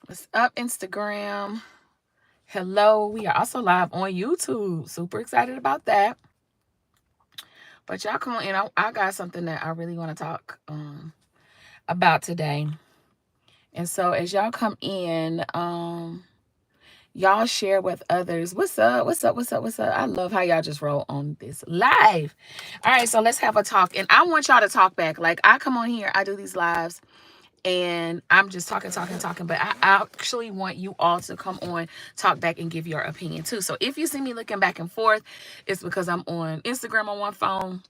What's up, Instagram? Hello. We are also live on YouTube. Super excited about that. But y'all come on in. I got something that I really want to talk about today. And so as y'all come in, y'all share with others. What's up? What's up? What's up? What's up? I love how y'all just roll on this live. All right, so let's have a talk. And I want y'all to talk back. Like I come on here, I do these lives and I'm just talking, talking, talking. But I actually want you all to come on, talk back, and give your opinion too. So if you see me looking back and forth, it's because I'm on Instagram on one phone,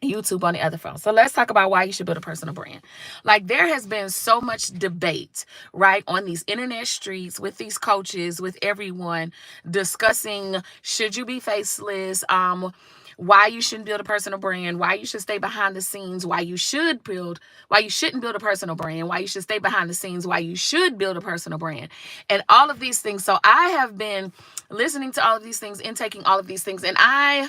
YouTube on the other phone. So let's talk about why you should build a personal brand. Like there has been so much debate, right, on these internet streets with these coaches, with everyone discussing should you be faceless, why you shouldn't build a personal brand, why you should stay behind the scenes, why you shouldn't build a personal brand, why you should stay behind the scenes, why you should build a personal brand, and all of these things. So I have been listening to all of these things and taking all of these things, and I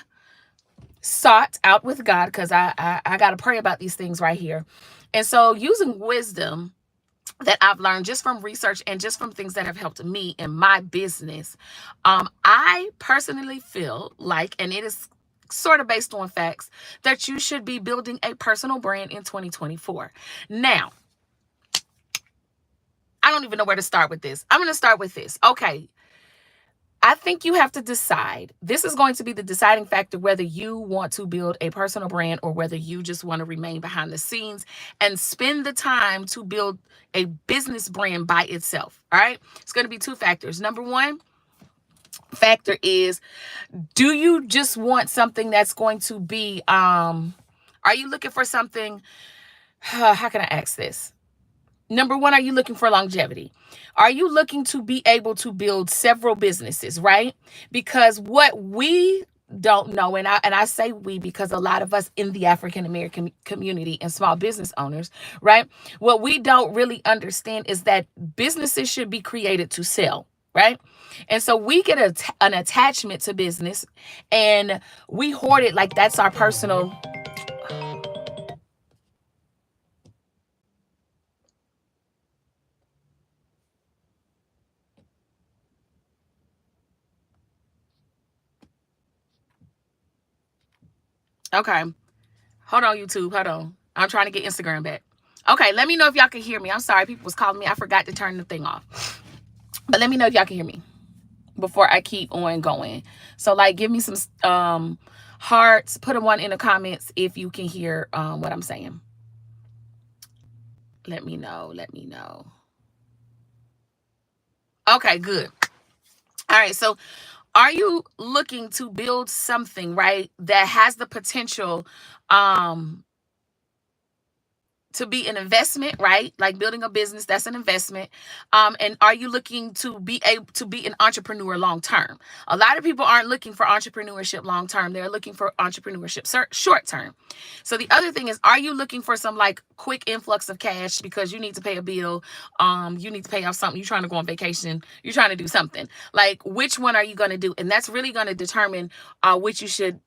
sought out with God because I got to pray about these things right here. And so using wisdom that I've learned just from research and just from things that have helped me in my business, I personally feel like, and it is sort of based on facts, that you should be building a personal brand in 2024. Now, I don't even know where to start with this. I'm going to start with this. Okay, I think you have to decide. This is going to be the deciding factor whether you want to build a personal brand or whether you just want to remain behind the scenes and spend the time to build a business brand by itself. All right. It's going to be two factors. Number one factor is, do you just want something that's going to be, are you looking for something? How can I ask this? Number one, are you looking for longevity? Are you looking to be able to build several businesses, right? Because what we don't know, and I say we because a lot of us in the African American community and small business owners, right? What we don't really understand is that businesses should be created to sell, right? And so we get an attachment to business and we hoard it like that's our personal. Okay. Hold on, YouTube. Hold on. I'm trying to get Instagram back. Okay, let me know if y'all can hear me. I'm sorry, people was calling me. I forgot to turn the thing off. But let me know if y'all can hear me before I keep on going. So like give me some hearts, put a one in the comments if you can hear what I'm saying. Let me know. Let me know. Okay, good. All right, so are you looking to build something, right, that has the potential um to be an investment, right? Like building a business, that's an investment. And are you looking to be able to be an entrepreneur long term? A lot of people aren't looking for entrepreneurship long term. They're looking for entrepreneurship short term. So the other thing is, are you looking for some like quick influx of cash because you need to pay a bill? You need to pay off something. You're trying to go on vacation. You're trying to do something. Like which one are you going to do? And that's really going to determine which you should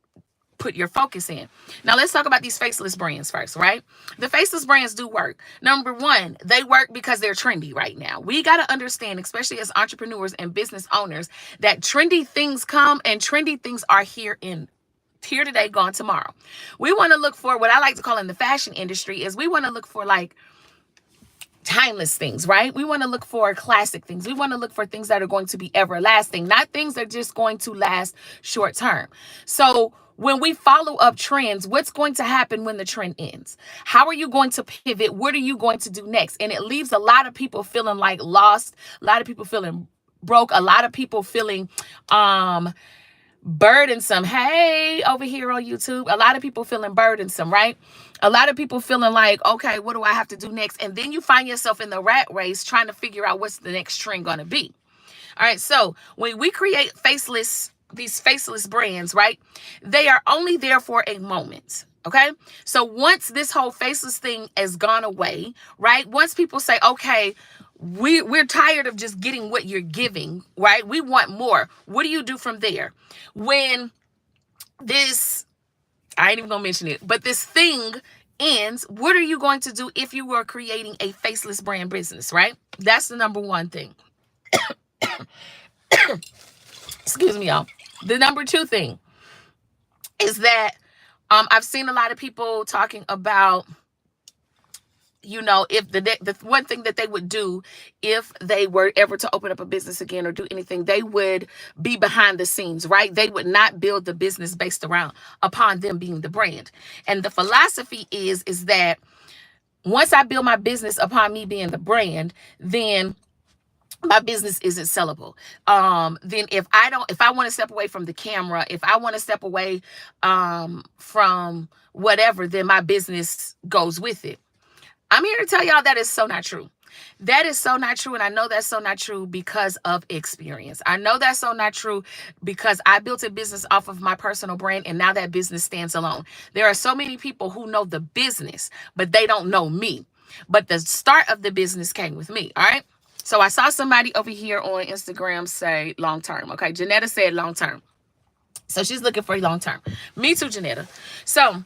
put your focus in. Now let's talk about these faceless brands first, right? The faceless brands do work. Number one, they work because they're trendy right now. We got to understand, especially as entrepreneurs and business owners, that trendy things come and trendy things are here today, gone tomorrow. We want to look for what I like to call in the fashion industry is we want to look for like timeless things, right? We want to look for classic things. We want to look for things that are going to be everlasting, not things that are just going to last short term. So when we follow up trends, what's going to happen when the trend ends? How are you going to pivot? What are you going to do next? And it leaves a lot of people feeling like lost, a lot of people feeling broke, a lot of people feeling burdensome. Hey, over here on YouTube, a lot of people feeling burdensome, right? A lot of people feeling like, okay, what do I have to do next? And then you find yourself in the rat race trying to figure out what's the next trend going to be. All right. So when we create these faceless brands, right? They are only there for a moment. Okay. So once this whole faceless thing has gone away, right? Once people say, okay, we're tired of just getting what you're giving, right? We want more. What do you do from there? When this, I ain't even gonna mention it, but this thing And what are you going to do if you were creating a faceless brand business, right? That's the number one thing. Excuse me, y'all. The number two thing is that I've seen a lot of people talking about, if the one thing that they would do if they were ever to open up a business again or do anything, they would be behind the scenes, right? They would not build the business based around upon them being the brand. And the philosophy is that once I build my business upon me being the brand, then my business isn't sellable. Then if I want to step away from the camera, if I want to step away from whatever, then my business goes with it. I'm here to tell y'all that is so not true. That is so not true. And I know that's so not true because of experience. I know that's so not true because I built a business off of my personal brand, and now that business stands alone. There are so many people who know the business, but they don't know me. But the start of the business came with me. All right. So I saw somebody over here on Instagram say long term. Okay. Janetta said long term. So she's looking for long term. Me too, Janetta. So,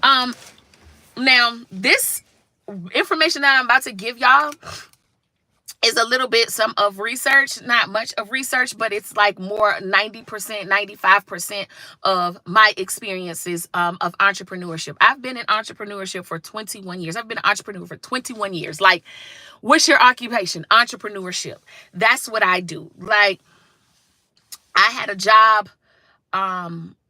now this information that I'm about to give y'all is a little bit some of research, not much of research, but it's like more 90%, 95% of my experiences of entrepreneurship. I've been in entrepreneurship for 21 years. I've been an entrepreneur for 21 years. Like, what's your occupation? Entrepreneurship. That's what I do. Like, I had a job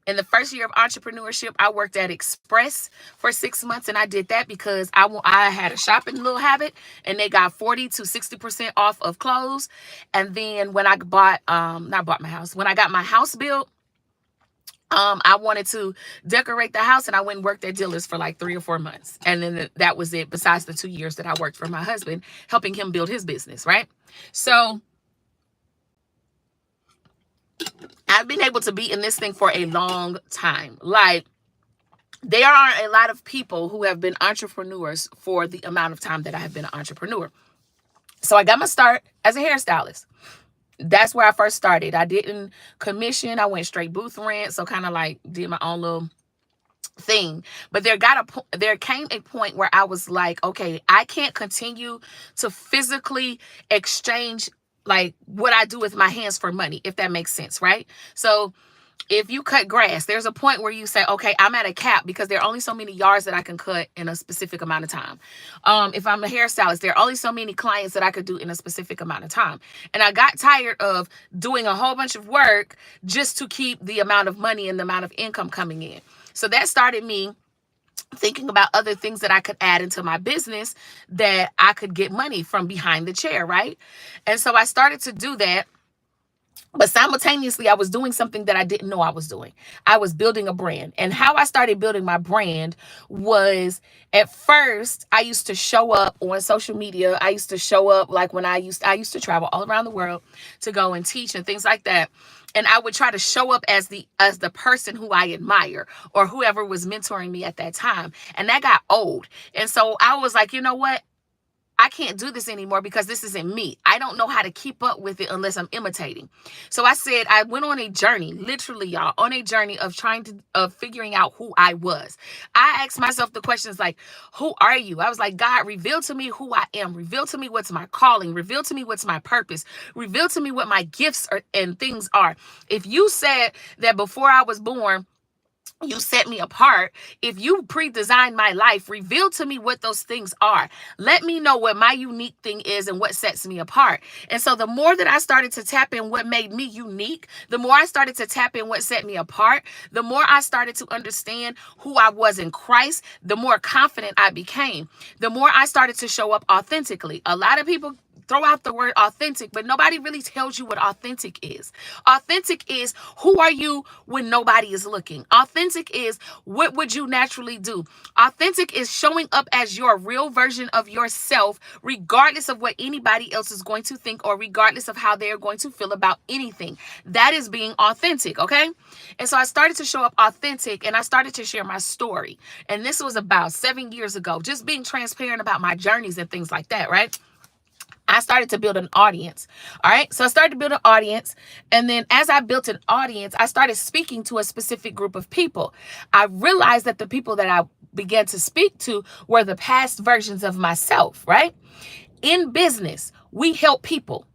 in the first year of entrepreneurship. I worked at Express for 6 months, and I did that because I had a shopping little habit, and they got 40 to 60% off of clothes. And then when I bought, not bought my house, when I got my house built, I wanted to decorate the house, and I went and worked at Dillard's for like 3 or 4 months. And then that was it, besides the 2 years that I worked for my husband, helping him build his business, right? So I've been able to be in this thing for a long time. Like, there are a lot of people who have been entrepreneurs for the amount of time that I have been an entrepreneur. So I got my start as a hairstylist. That's where I first started. I didn't commission. I went straight booth rent. So kind of like did my own little thing. But there came a point where I was like, okay, I can't continue to physically exchange like what I do with my hands for money, if that makes sense, right? So if you cut grass, there's a point where you say, okay, I'm at a cap because there are only so many yards that I can cut in a specific amount of time. If I'm a hairstylist, there are only so many clients that I could do in a specific amount of time. And I got tired of doing a whole bunch of work just to keep the amount of money and the amount of income coming in. So that started me thinking about other things that I could add into my business that I could get money from behind the chair, right? And so I started to do that. But simultaneously, I was doing something that I didn't know I was doing. I was building a brand. And how I started building my brand was, at first, I used to show up on social media. I used to show up like when I used to travel all around the world to go and teach and things like that. And I would try to show up as the person who I admire or whoever was mentoring me at that time. And that got old. And so I was like, you know what? I can't do this anymore because this isn't me. I don't know how to keep up with it unless I'm imitating. So I said, I went on a journey, literally, y'all, on a journey of figuring out who I was. I asked myself the questions like, who are you? I was like, God, reveal to me who I am. Reveal to me what's my calling. Reveal to me what's my purpose. Reveal to me what my gifts and things are. If you said that before I was born, you set me apart. If you pre-designed my life, reveal to me what those things are. Let me know what my unique thing is and what sets me apart. And so the more that I started to tap in what made me unique, the more I started to tap in what set me apart, the more I started to understand who I was in Christ, the more confident I became, the more I started to show up authentically. A lot of people throw out the word authentic, but nobody really tells you what authentic is. Authentic is, who are you when nobody is looking? Authentic is, what would you naturally do? Authentic is showing up as your real version of yourself, regardless of what anybody else is going to think or regardless of how they're going to feel about anything. That is being authentic, okay? And so I started to show up authentic, and I started to share my story. And this was about 7 years ago, just being transparent about my journeys and things like that, right? I started to build an audience. All right. So I started to build an audience. And then as I built an audience, I started speaking to a specific group of people. I realized that the people that I began to speak to were the past versions of myself, right? In business, we help people.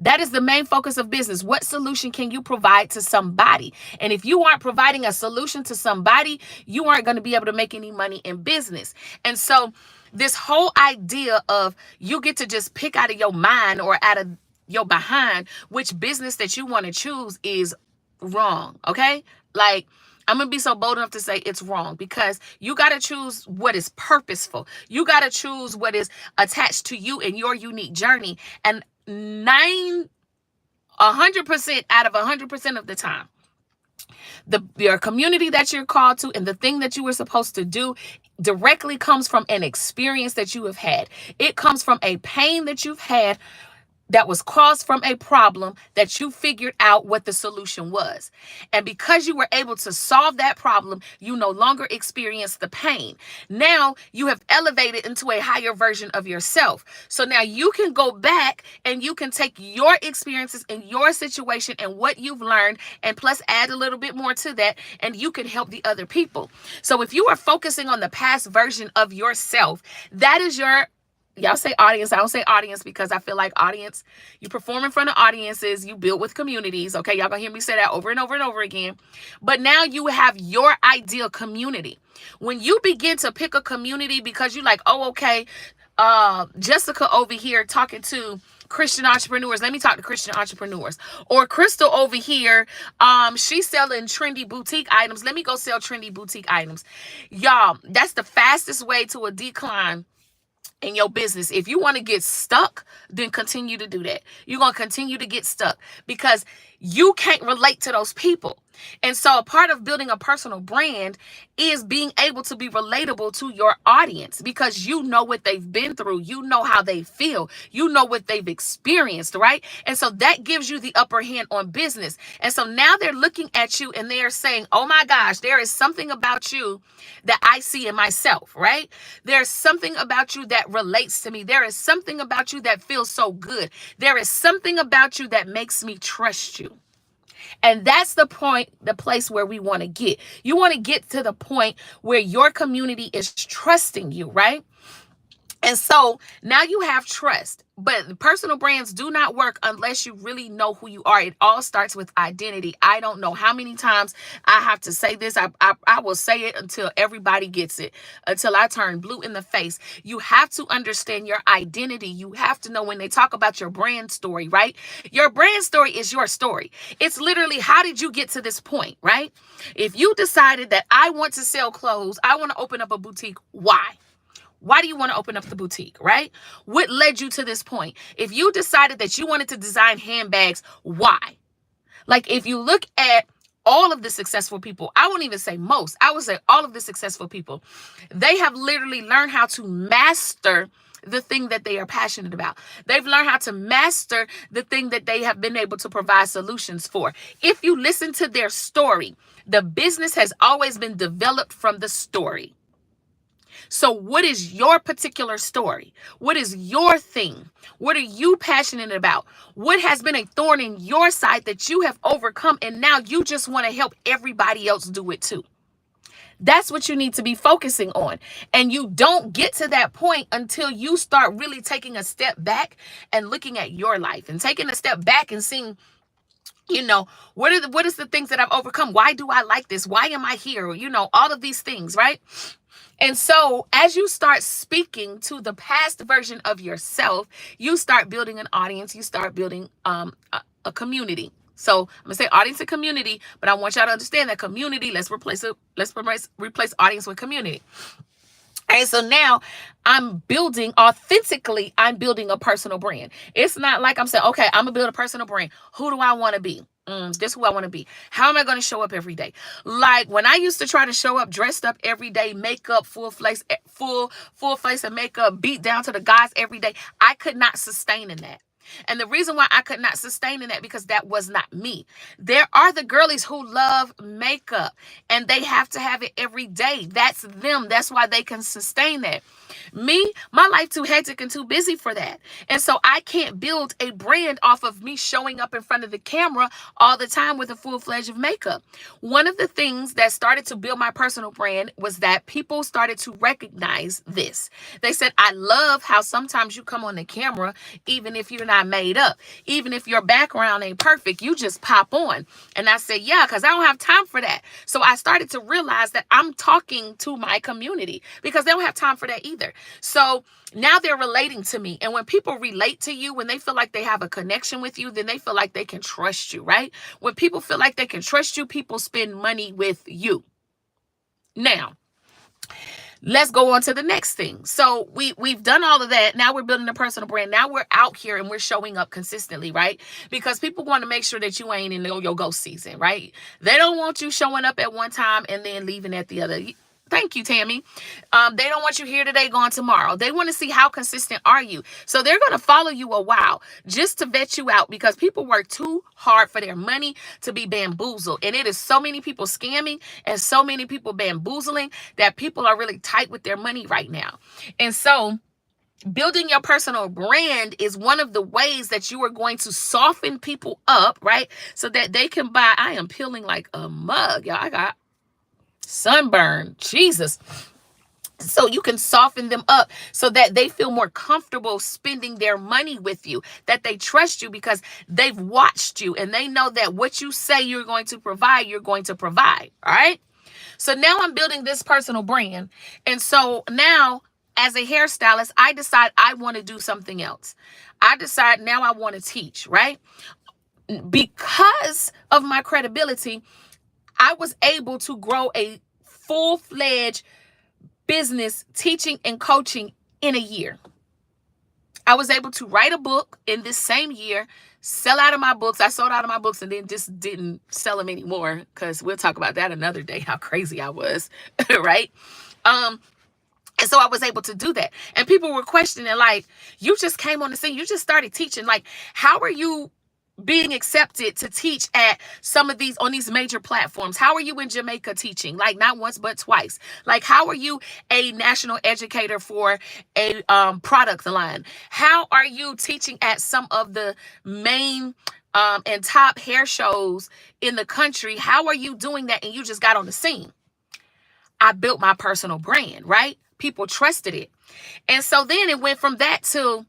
That is the main focus of business. What solution can you provide to somebody? And if you aren't providing a solution to somebody, you aren't going to be able to make any money in business. And so this whole idea of you get to just pick out of your mind or out of your behind which business that you want to choose is wrong. Okay? Like, I'm going to be so bold enough to say it's wrong, because you got to choose what is purposeful. You got to choose what is attached to you and your unique journey. And 100% out of 100% of the time, your community that you're called to and the thing that you were supposed to do directly comes from an experience that you have had. It comes from a pain that you've had that was caused from a problem that you figured out what the solution was. And because you were able to solve that problem, you no longer experience the pain. Now you have elevated into a higher version of yourself. So now you can go back and you can take your experiences and your situation and what you've learned and plus add a little bit more to that, and you can help the other people. So if you are focusing on the past version of yourself, that is your, y'all say audience. I don't say audience because I feel like audience, you perform in front of audiences, you build with communities. Okay, y'all gonna hear me say that over and over and over again. But now you have your ideal community. When you begin to pick a community because you like, oh, okay, Jessica over here talking to Christian entrepreneurs. Let me talk to Christian entrepreneurs. Or Crystal over here, she's selling trendy boutique items. Let me go sell trendy boutique items. Y'all, that's the fastest way to a decline in your business. If you want to get stuck, then continue to do that. You're going to continue to get stuck because you can't relate to those people. And so a part of building a personal brand is being able to be relatable to your audience, because you know what they've been through. You know how they feel. You know what they've experienced, right? And so that gives you the upper hand on business. And so now they're looking at you and they're saying, oh my gosh, there is something about you that I see in myself, right? There's something about you that relates to me. There is something about you that feels so good. There is something about you that makes me trust you. And that's the point, the place where we want to get. You want to get to the point where your community is trusting you, right? And so now you have trust, but personal brands do not work unless you really know who you are. It all starts with identity. I don't know how many times I have to say this. I will say it until everybody gets it, until I turn blue in the face. You have to understand your identity. You have to know when they talk about your brand story, right? Your brand story is your story. It's literally, how did you get to this point, right? If you decided that I want to sell clothes, I want to open up a boutique, why? Why do you want to open up the boutique, right? What led you to this point? If you decided that you wanted to design handbags, why? Like, if you look at all of the successful people, I won't even say most, I would say all of the successful people, they have literally learned how to master the thing that they are passionate about. They've learned how to master the thing that they have been able to provide solutions for. If you listen to their story, the business has always been developed from the story. So what is your particular story? What is your thing? What are you passionate about? What has been a thorn in your side that you have overcome, and now you just want to help everybody else do it too? That's what you need to be focusing on. And you don't get to that point until you start really taking a step back and looking at your life and taking a step back and seeing, you know, what is the things that I've overcome? Why do I like this? Why am I here? You know, all of these things, right? And so as you start speaking to the past version of yourself, you start building an audience. You start building a community. So I'm gonna say audience and community, but I want y'all to understand that community, let's replace audience with community. And so now I'm building authentically, I'm building a personal brand. It's not like I'm saying, okay, I'm gonna build a personal brand. Who do I want to be? This is who I want to be. How am I going to show up every day? Like when I used to try to show up dressed up every day, makeup, full face of makeup, beat down to the guys every day, I could not sustain in that. And the reason why I could not sustain in that, because that was not me. There are the girlies who love makeup and they have to have it every day. That's them. That's why they can sustain that. Me, my life too hectic and too busy for that. And so I can't build a brand off of me showing up in front of the camera all the time with a full-fledged of makeup. One of the things that started to build my personal brand was that people started to recognize this. They said, I love how sometimes you come on the camera, even if you're not made up, even if your background ain't perfect, you just pop on. And I said, yeah, because I don't have time for that. So I started to realize that I'm talking to my community because they don't have time for that either. So now they're relating to me. And when people relate to you, when they feel like they have a connection with you, then they feel like they can trust you, right? When people feel like they can trust you, people spend money with you. Now, let's go on to the next thing. So we've done all of that. Now we're building a personal brand. Now we're out here and we're showing up consistently, right? Because people want to make sure that you ain't in your ghost season, right? They don't want you showing up at one time and then leaving at the other. Thank you, Tammy. They don't want you here today, gone tomorrow. They want to see how consistent are you. So they're going to follow you a while just to vet you out because people work too hard for their money to be bamboozled. And it is so many people scamming and so many people bamboozling that people are really tight with their money right now. And so building your personal brand is one of the ways that you are going to soften people up, right? So that they can buy. I am peeling like a mug, y'all. I got sunburn. Jesus. So you can soften them up so that they feel more comfortable spending their money with you, that they trust you because they've watched you and they know that what you say you're going to provide, you're going to provide. All right. So now I'm building this personal brand. And so now as a hairstylist, I decide I want to do something else. I decide now I want to teach, right? Because of my credibility, I was able to grow a full-fledged business teaching and coaching in a year. I was able to write a book in this same year, sell out of my books. I sold out of my books and then just didn't sell them anymore because we'll talk about that another day, how crazy I was, right? And so I was able to do that. And people were questioning, like, you just came on the scene. You just started teaching. Like, how are you being accepted to teach at some of these on these major platforms? How are you in Jamaica teaching? Like not once but twice. Like how are you a national educator for a product line? How are you teaching at some of the main and top hair shows in the country? How are you doing that and you just got on the scene? I built my personal brand, right? People trusted it. And so then it went from that to,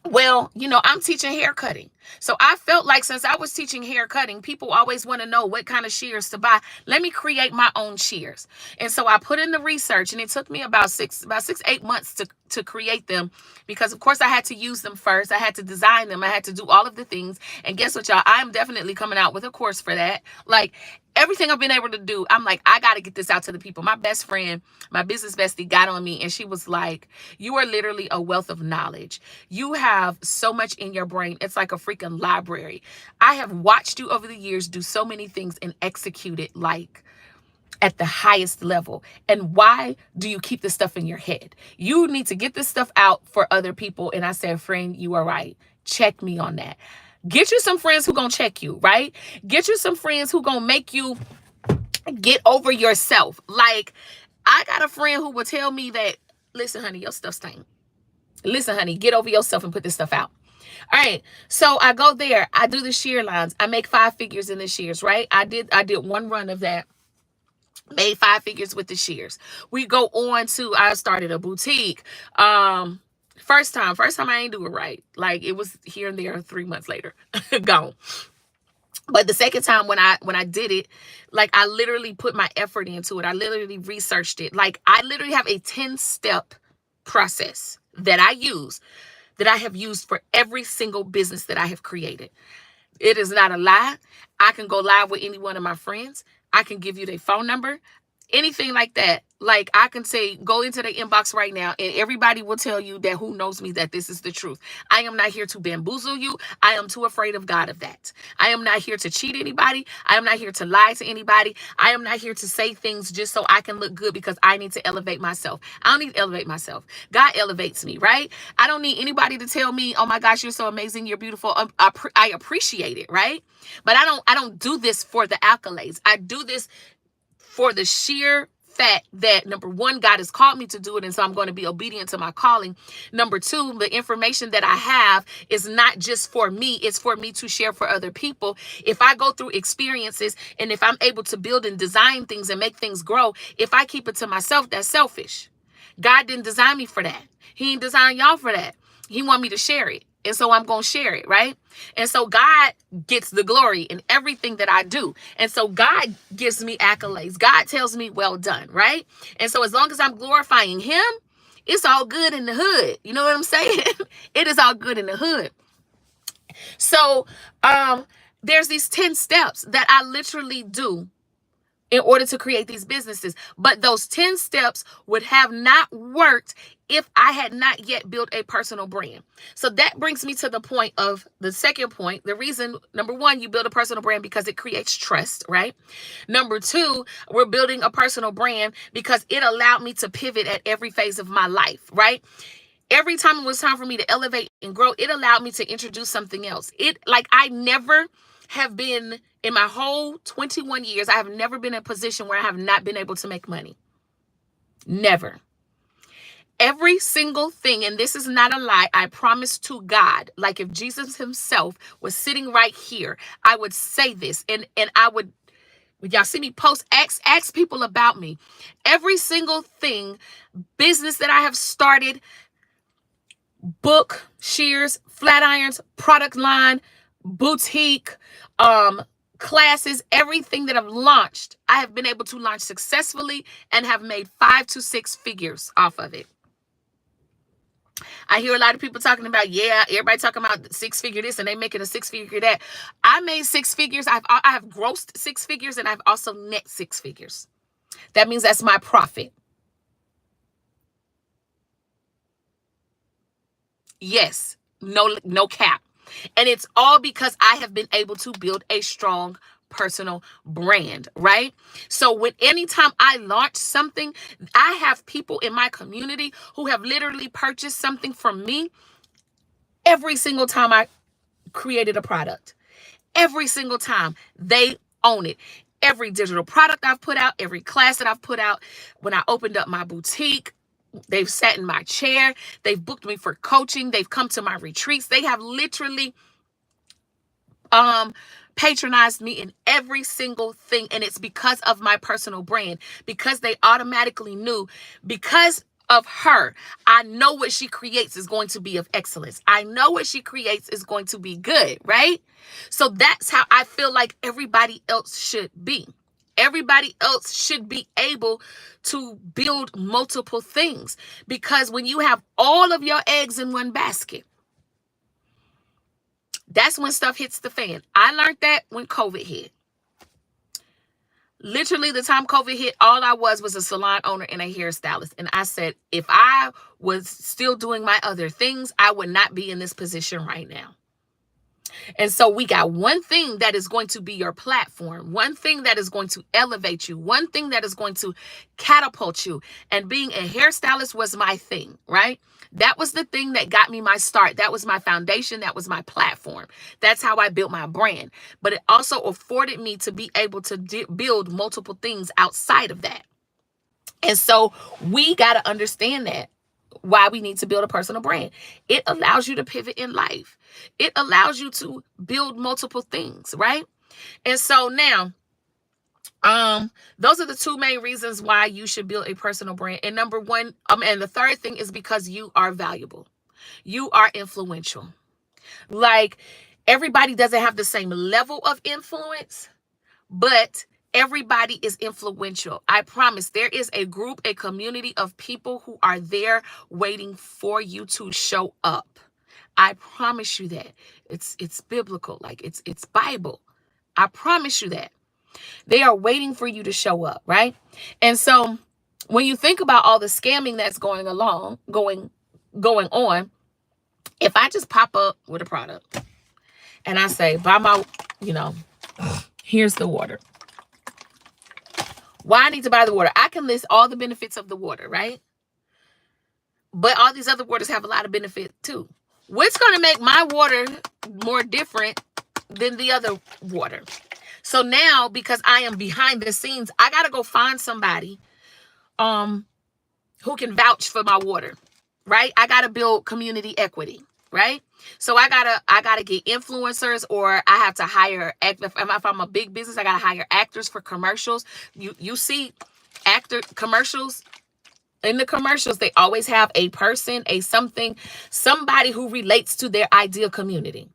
well, I'm teaching hair cutting. So I felt like since I was teaching hair cutting, people always want to know what kind of shears to buy. Let me create my own shears. And so I put in the research and it took me about 8 months to create them because of course I had to use them first. I had to design them. I had to do all of the things. And guess what, y'all? I'm definitely coming out with a course for that. Like everything I've been able to do, I'm like, I got to get this out to the people. My best friend, my business bestie got on me and she was like, you are literally a wealth of knowledge. You have so much in your brain. It's like a freaking library. I have watched you over the years do so many things and execute it like at the highest level. And why do you keep this stuff in your head? You need to get this stuff out for other people. And I said, friend, you are right. Check me on that. Get you some friends who gonna check you, right? Get you some friends who gonna make you get over yourself. Like, I got a friend who will tell me that, listen, honey, your stuff stink. Listen, honey, get over yourself and put this stuff out. All right. So I go there. I do the shear lines. I make 5 figures in the shears, right? I did one run of that. Made 5 figures with the shears. We go on to, I started a boutique. First time I ain't do it right. Like it was here and there 3 months later, gone. But the second time when I did it, like I literally put my effort into it. I literally researched it. Like I literally have a 10-step process that I use, that I have used for every single business that I have created. It is not a lie. I can go live with any one of my friends. I can give you their phone number, anything like that. Like I can say, go into the inbox right now and everybody will tell you that who knows me that this is the truth. I am not here to bamboozle you. I am too afraid of God of that. I am not here to cheat anybody. I am not here to lie to anybody. I am not here to say things just so I can look good because I need to elevate myself. I don't need to elevate myself. God elevates me, right? I don't need anybody to tell me, oh my gosh, you're so amazing, you're beautiful. I appreciate it, right? But I don't do this for the accolades. I do this for the sheer fact that, number one, God has called me to do it, and so I'm going to be obedient to my calling. Number two, the information that I have is not just for me, it's for me to share for other people. If I go through experiences and if I'm able to build and design things and make things grow, if I keep it to myself, that's selfish. God didn't design me for that. He didn't design y'all for that. He want me to share it. And so I'm going to share it, right? And so God gets the glory in everything that I do. And so God gives me accolades. God tells me, well done, right? And so as long as I'm glorifying him, it's all good in the hood. You know what I'm saying? It is all good in the hood. So there's these 10 steps that I literally do in order to create these businesses. But those 10 steps would have not worked if I had not yet built a personal brand. So that brings me to the point of the second point. The reason, number one, you build a personal brand because it creates trust, right? Number two, we're building a personal brand because it allowed me to pivot at every phase of my life, right? Every time it was time for me to elevate and grow, it allowed me to introduce something else. I never have been, in my whole 21 years, I have never been in a position where I have not been able to make money. Never. Every single thing, and this is not a lie, I promise to God, like if Jesus himself was sitting right here, I would say this, and I would, when y'all see me post, ask people about me. Every single thing, business that I have started, book, shears, flat irons, product line, boutique, classes, everything that I've launched, I have been able to launch successfully and have made 5 to 6 figures off of it. I hear a lot of people talking about, everybody talking about 6-figure this and they make it a 6-figure that. I made 6 figures. I have grossed 6 figures and I've also net 6 figures. That means that's my profit. Yes, no cap. And it's all because I have been able to build a strong personal brand, right? So anytime I launch something, I have people in my community who have literally purchased something from me every single time I created a product. Every single time they own it. Every digital product I've put out, every class that I've put out, when I opened up my boutique, they've sat in my chair. They've booked me for coaching. They've come to my retreats. They have literally patronized me in every single thing. And it's because of my personal brand, because they automatically knew, because of her, I know what she creates is going to be of excellence. I know what she creates is going to be good, right? So that's how I feel like everybody else should be. Everybody else should be able to build multiple things, because when you have all of your eggs in one basket, that's when stuff hits the fan. I learned that when COVID hit. Literally, the time COVID hit, all I was a salon owner and a hairstylist. And I said, if I was still doing my other things, I would not be in this position right now. And so we got one thing that is going to be your platform, one thing that is going to elevate you, one thing that is going to catapult you. And being a hairstylist was my thing, right? That was the thing that got me my start. That was my foundation. That was my platform. That's how I built my brand. But it also afforded me to be able to build multiple things outside of that. And so we got to understand that. Why we need to build a personal brand. It allows you to pivot in life. It allows you to build multiple things, right? And so now, those are the 2 main reasons why you should build a personal brand. And number one, and the third thing is because you are valuable. You are influential. Like, everybody doesn't have the same level of influence, but everybody is influential. I promise there is a group, a community of people who are there waiting for you to show up. I promise you that. It's biblical. Like, it's Bible. I promise you that. They are waiting for you to show up, right? And so when you think about all the scamming that's going on, if I just pop up with a product and I say, buy my, here's the water. Why I need to buy the water? I can list all the benefits of the water, right? But all these other waters have a lot of benefit too. What's going to make my water more different than the other water? So now, because I am behind the scenes, I got to go find somebody who can vouch for my water, right? I got to build community equity, right? So I gotta get influencers, or I have to hire, if I'm a big business, I gotta hire actors for commercials. You see actor commercials. In the commercials, they always have a person, somebody who relates to their ideal community.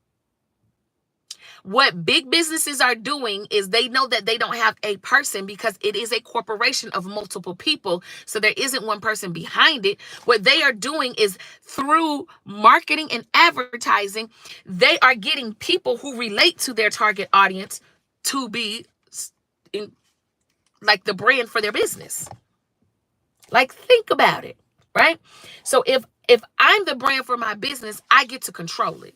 What big businesses are doing is they know that they don't have a person because it is a corporation of multiple people. So there isn't one person behind it. What they are doing is through marketing and advertising, they are getting people who relate to their target audience to be like the brand for their business. Like, think about it, right? So if I'm the brand for my business, I get to control it.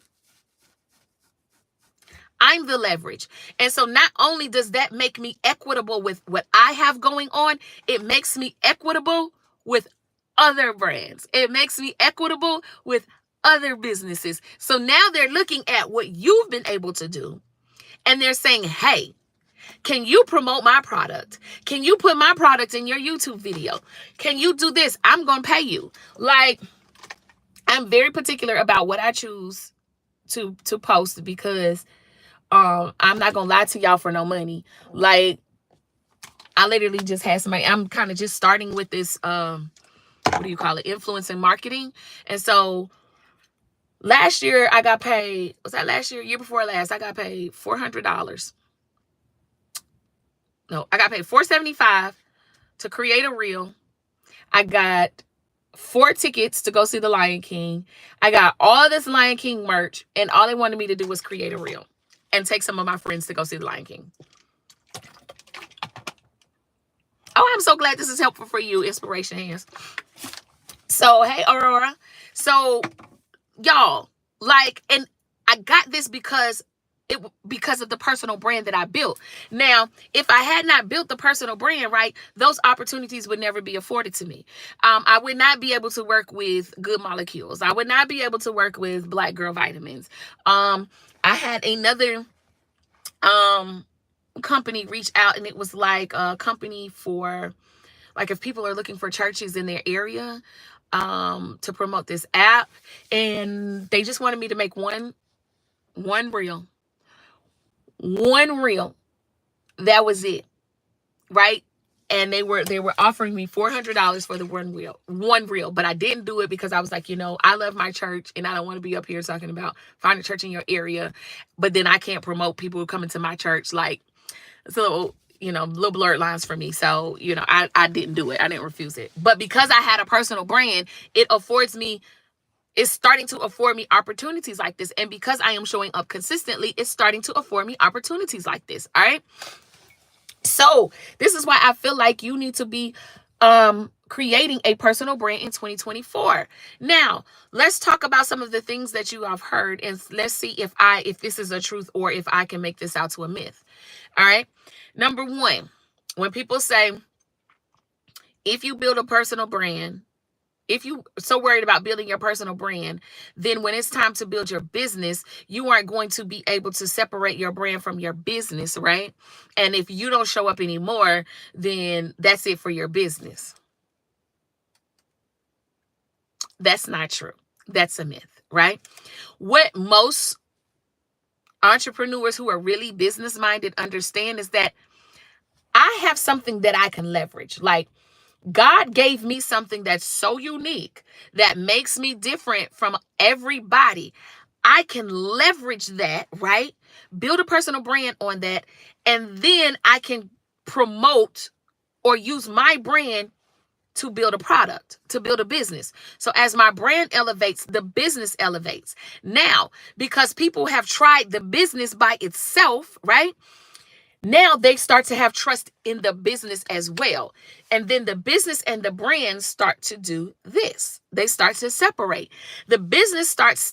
I'm the leverage. And so not only does that make me equitable with what I have going on, it makes me equitable with other brands. It makes me equitable with other businesses. So now they're looking at what you've been able to do, and they're saying, hey, can you promote my product? Can you put my product in your YouTube video? Can you do this? I'm going to pay you. Like, I'm very particular about what I choose to post, because I'm not gonna lie to y'all for no money. Like, I literally just had somebody, I'm kind of just starting with this, what do you call it? Influence and marketing. And so last year I got paid, was that last year? Year before last, I got paid $400. No, I got paid $475 to create a reel. I got 4 tickets to go see the Lion King. I got all this Lion King merch, and all they wanted me to do was create a reel and take some of my friends to go see the Lion King. Oh, I'm so glad this is helpful for you, Inspiration Hands. So, hey, Aurora. So, y'all, like, and I got this because of the personal brand that I built. Now, if I had not built the personal brand, right, those opportunities would never be afforded to me. I would not be able to work with Good Molecules. I would not be able to work with Black Girl Vitamins. I had another company reach out, and it was like a company for, like, if people are looking for churches in their area to promote this app, and they just wanted me to make one reel. That was it, right? And they were offering me $400 for the one reel, but I didn't do it because I was like, I love my church, and I don't want to be up here talking about find a church in your area, but then I can't promote people who come into my church. Like, it's a little, little blurred lines for me. So, I didn't do it. I didn't refuse it. But because I had a personal brand, it's starting to afford me opportunities like this. And because I am showing up consistently, it's starting to afford me opportunities like this. All right. So this is why I feel like you need to be creating a personal brand in 2024. Now, let's talk about some of the things that you have heard, and let's see if this is a truth or if I can make this out to a myth. All right. Number one, when people say, if you build a personal brand, if you so worried about building your personal brand, then when it's time to build your business, you aren't going to be able to separate your brand from your business, right? And if you don't show up anymore, then that's it for your business. That's not true. That's a myth, right? What most entrepreneurs who are really business minded understand is that I have something that I can leverage. Like, God gave me something that's so unique, that makes me different from everybody. I can leverage that, right? Build a personal brand on that. And then I can promote or use my brand to build a product, to build a business. So as my brand elevates, the business elevates. Now, because people have tried the business by itself, right? Now they start to have trust in the business as well. And then the business and the brand start to do this. They start to separate. The business starts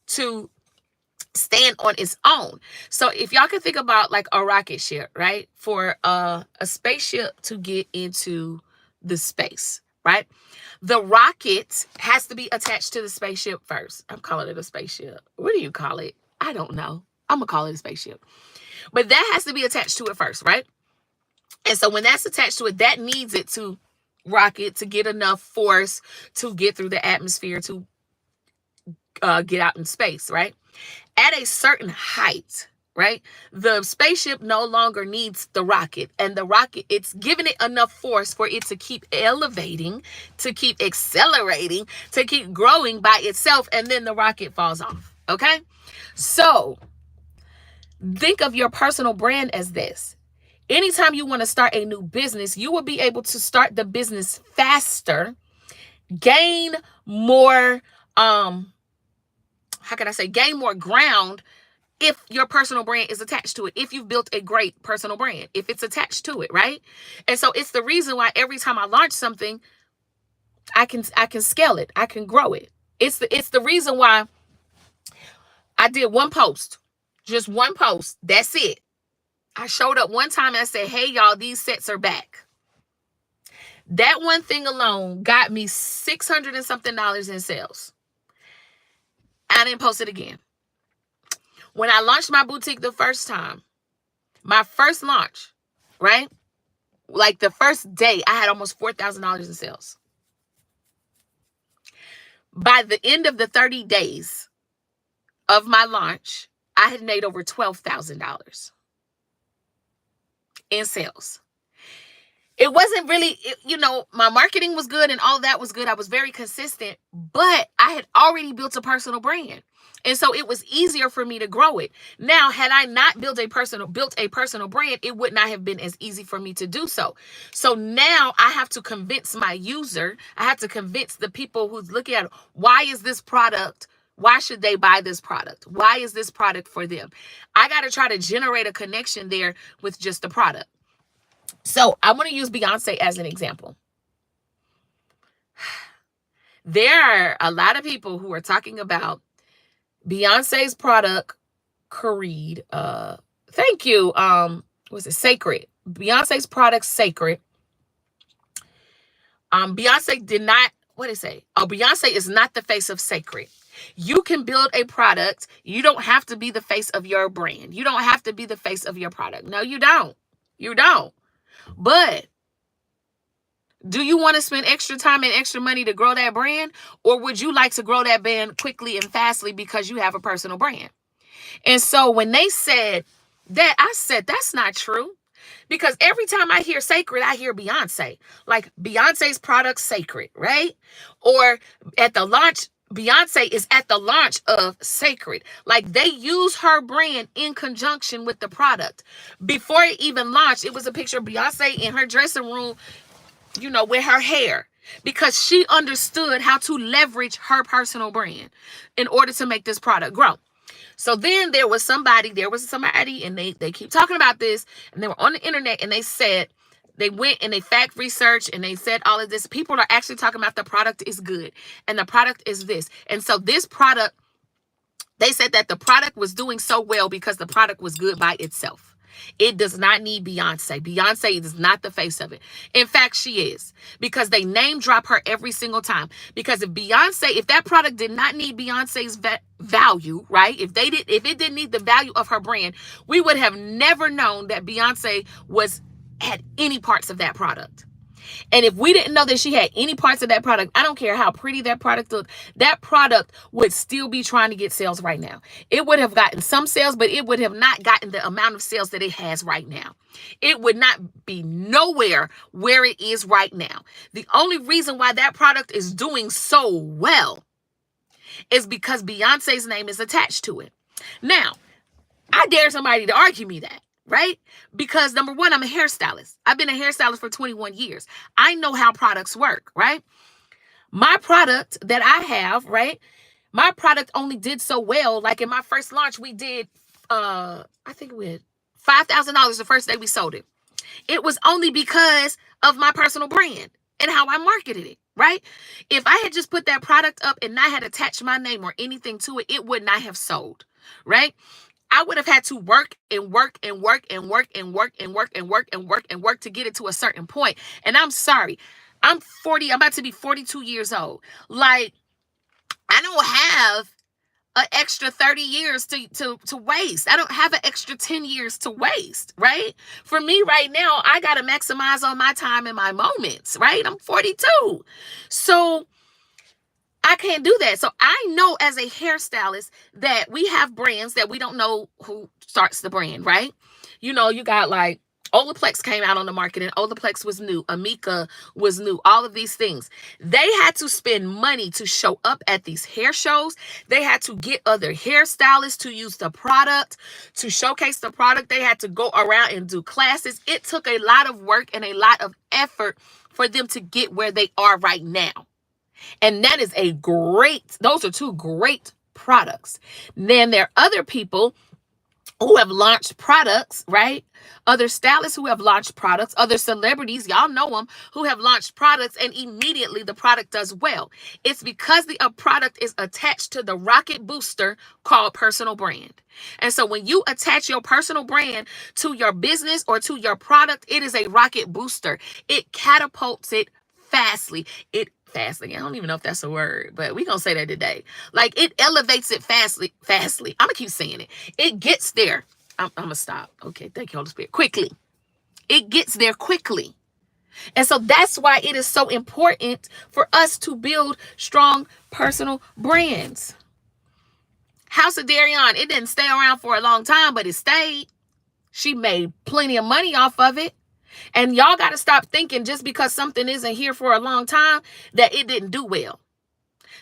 to stand on its own. So if y'all can think about like a rocket ship, right? For a spaceship to get into the space, right? The rocket has to be attached to the spaceship first. I'm calling it a spaceship. What do you call it? I don't know. I'm going to call it a spaceship. But that has to be attached to it first, right? And so when that's attached to it, that needs it to rocket, to get enough force to get through the atmosphere, to get out in space, right? At a certain height, right, the spaceship no longer needs the rocket, and the rocket, it's giving it enough force for it to keep elevating, to keep accelerating, to keep growing by itself, and then the rocket falls off. Okay, so think of your personal brand as this. Anytime you want to start a new business, you will be able to start the business faster, gain more gain more ground if your personal brand is attached to it, if you've built a great personal brand, if it's attached to it, right? And so it's the reason why every time I launch something, I can scale it, I can grow it. It's the reason why I did one post, just one post, that's it. I showed up one time and I said, hey y'all, these sets are back. That one thing alone got me $600 and something in sales. I didn't post it again. When I launched my boutique the first time, my first launch, right? Like the first day, I had almost $4,000 in sales. By the end of the 30 days of my launch, I had made over $12,000 in sales. It wasn't really, my marketing was good and all that was good. I was very consistent, but I had already built a personal brand. And so it was easier for me to grow it. Now, had I not built a personal brand, it would not have been as easy for me to do so. So now I have to convince my user, I have to convince the people who's looking at it, why is this product, why should they buy this product? Why is this product for them? I got to try to generate a connection there with just the product. So I'm going to use Beyonce as an example. There are a lot of people who are talking about Beyonce's product, Creed. Thank you. Was it Sacred? Beyonce's product, Sacred. Beyonce did not, what did it say? Oh, Beyonce is not the face of Sacred. You can build a product. You don't have to be the face of your brand. You don't have to be the face of your product. No, you don't. You don't. But do you want to spend extra time and extra money to grow that brand? Or would you like to grow that brand quickly and fastly because you have a personal brand? And so when they said that, I said, that's not true. Because every time I hear Sacred, I hear Beyonce. Like Beyonce's product, Sacred, right? Or at the launch, Beyonce is at the launch of Sacred. Like they use her brand in conjunction with the product. Before it even launched, it was a picture of Beyonce in her dressing room, with her hair, because she understood how to leverage her personal brand in order to make this product grow. So then there was somebody, and they keep talking about this, and they were on the internet, and they said, they went and they fact researched, and they said all of this. People are actually talking about the product is good, and the product is this. And so this product, they said that the product was doing so well because the product was good by itself. It does not need Beyonce. Beyonce is not the face of it. In fact, she is, because they name drop her every single time. Because if that product did not need Beyonce's value, right? If it didn't need the value of her brand, we would have never known that Beyonce had any parts of that product. And if we didn't know that she had any parts of that product, I don't care how pretty that product looked, that product would still be trying to get sales right now. It would have gotten some sales, but it would have not gotten the amount of sales that it has right now. It would not be nowhere where it is right now. The only reason why that product is doing so well is because Beyonce's name is attached to it. Now, I dare somebody to argue me that. Right? Because number one, I'm a hairstylist. I've been a hairstylist for 21 years. I know how products work, right? My product that I have, right? My product only did so well. Like in my first launch, we did, I think we had $5,000 the first day we sold it. It was only because of my personal brand and how I marketed it, right? If I had just put that product up and not had attached my name or anything to it, it would not have sold, right? I would have had to work and work and work and work and work and work and work and work and work to get it to a certain point. And I'm sorry, I'm 40, I'm about to be 42 years old. Like, I don't have an extra 30 years to waste. I don't have an extra 10 years to waste, right? For me right now, I got to maximize on my time and my moments, right? I'm 42. So I can't do that. So I know as a hairstylist that we have brands that we don't know who starts the brand, right? You know, you got like Olaplex came out on the market and Olaplex was new. Amika was new. All of these things. They had to spend money to show up at these hair shows. They had to get other hairstylists to use the product, to showcase the product. They had to go around and do classes. It took a lot of work and a lot of effort for them to get where they are right now. And that is those are two great products. Then there are other people who have launched products, right? Other stylists who have launched products, other celebrities, y'all know them, who have launched products and immediately the product does well. It's because the product is attached to the rocket booster called personal brand. And so when you attach your personal brand to your business or to your product, it is a rocket booster. It catapults it fastly. I don't even know if that's a word, but we're going to say that today. Like it elevates it fastly. I'm going to keep saying it. It gets there. I'm going to stop. Okay. Thank you, Holy Spirit. Quickly. It gets there quickly. And so that's why it is so important for us to build strong personal brands. House of Darion, it didn't stay around for a long time, but it stayed. She made plenty of money off of it. And y'all got to stop thinking just because something isn't here for a long time that it didn't do well.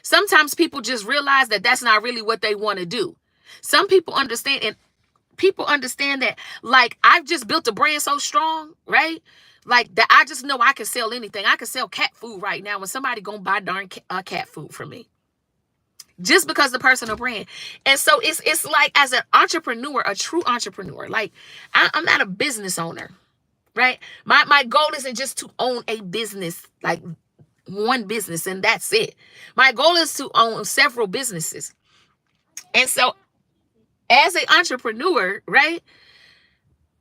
Sometimes people just realize that that's not really what they want to do. Some people understand, and people understand that, like, I've just built a brand so strong, right? Like that I just know I can sell anything. I can sell cat food right now when somebody gonna buy darn cat food from me. Just because the personal brand. And so it's like as an entrepreneur, a true entrepreneur, like I'm not a business owner. Right? My goal isn't just to own a business, like one business, and that's it. My goal is to own several businesses. And so as an entrepreneur, right,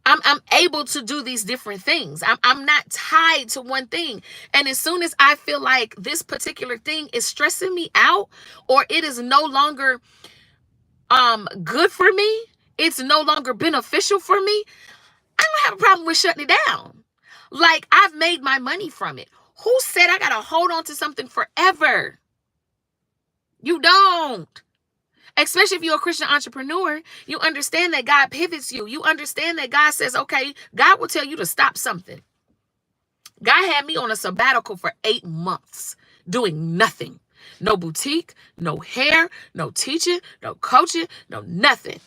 I'm able to do these different things. I'm not tied to one thing. And as soon as I feel like this particular thing is stressing me out, or it is no longer good for me, it's no longer beneficial for me, I don't have a problem with shutting it down. Like, I've made my money from it. Who said I got to hold on to something forever? You don't. Especially if you're a Christian entrepreneur, you understand that God pivots you. You understand that God says, okay, God will tell you to stop something. God had me on a sabbatical for 8 months doing nothing. No boutique, no hair, no teaching, no coaching, no nothing.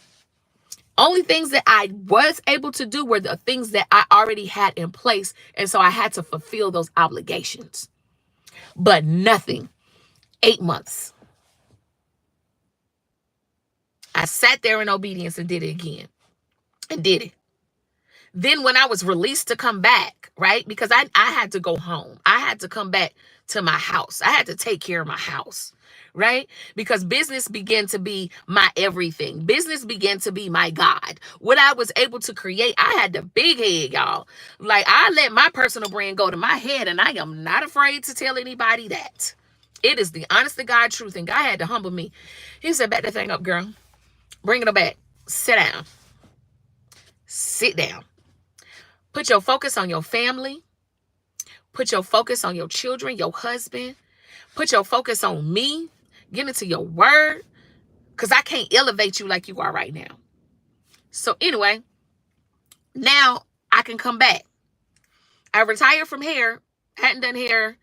Only things that I was able to do were the things that I already had in place. And so I had to fulfill those obligations. But nothing. 8 months. I sat there in obedience and did it again. And did it. Then when I was released to come back, right? Because I had to go home. I had to come back to my house. I had to take care of my house. Right? Because business began to be my everything. Business began to be my God. What I was able to create, I had the big head, y'all. Like, I let my personal brand go to my head, and I am not afraid to tell anybody that. It is the honest to God truth, and God had to humble me. He said, back that thing up, girl. Bring it back. Sit down. Sit down. Put your focus on your family. Put your focus on your children, your husband. Put your focus on me. Get into your word, because I can't elevate you like you are right now. So anyway, now I can come back. I retired from hair. Hadn't done hair.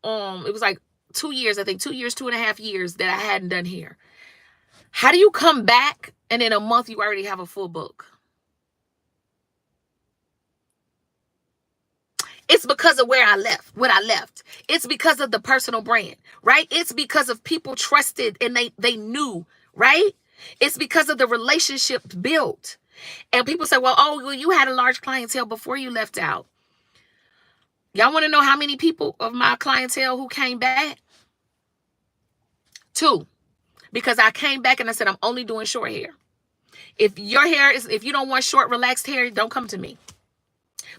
It was like 2 years, I think 2 years, 2.5 years that I hadn't done hair. How do you come back and in a month you already have a full book? It's because of what I left. It's because of the personal brand, right? It's because of people trusted and they knew, right? It's because of the relationship built. And people say, well, you had a large clientele before you left out. Y'all want to know how many people of my clientele who came back? 2. Because I came back and I said, I'm only doing short hair. If you don't want short, relaxed hair, don't come to me.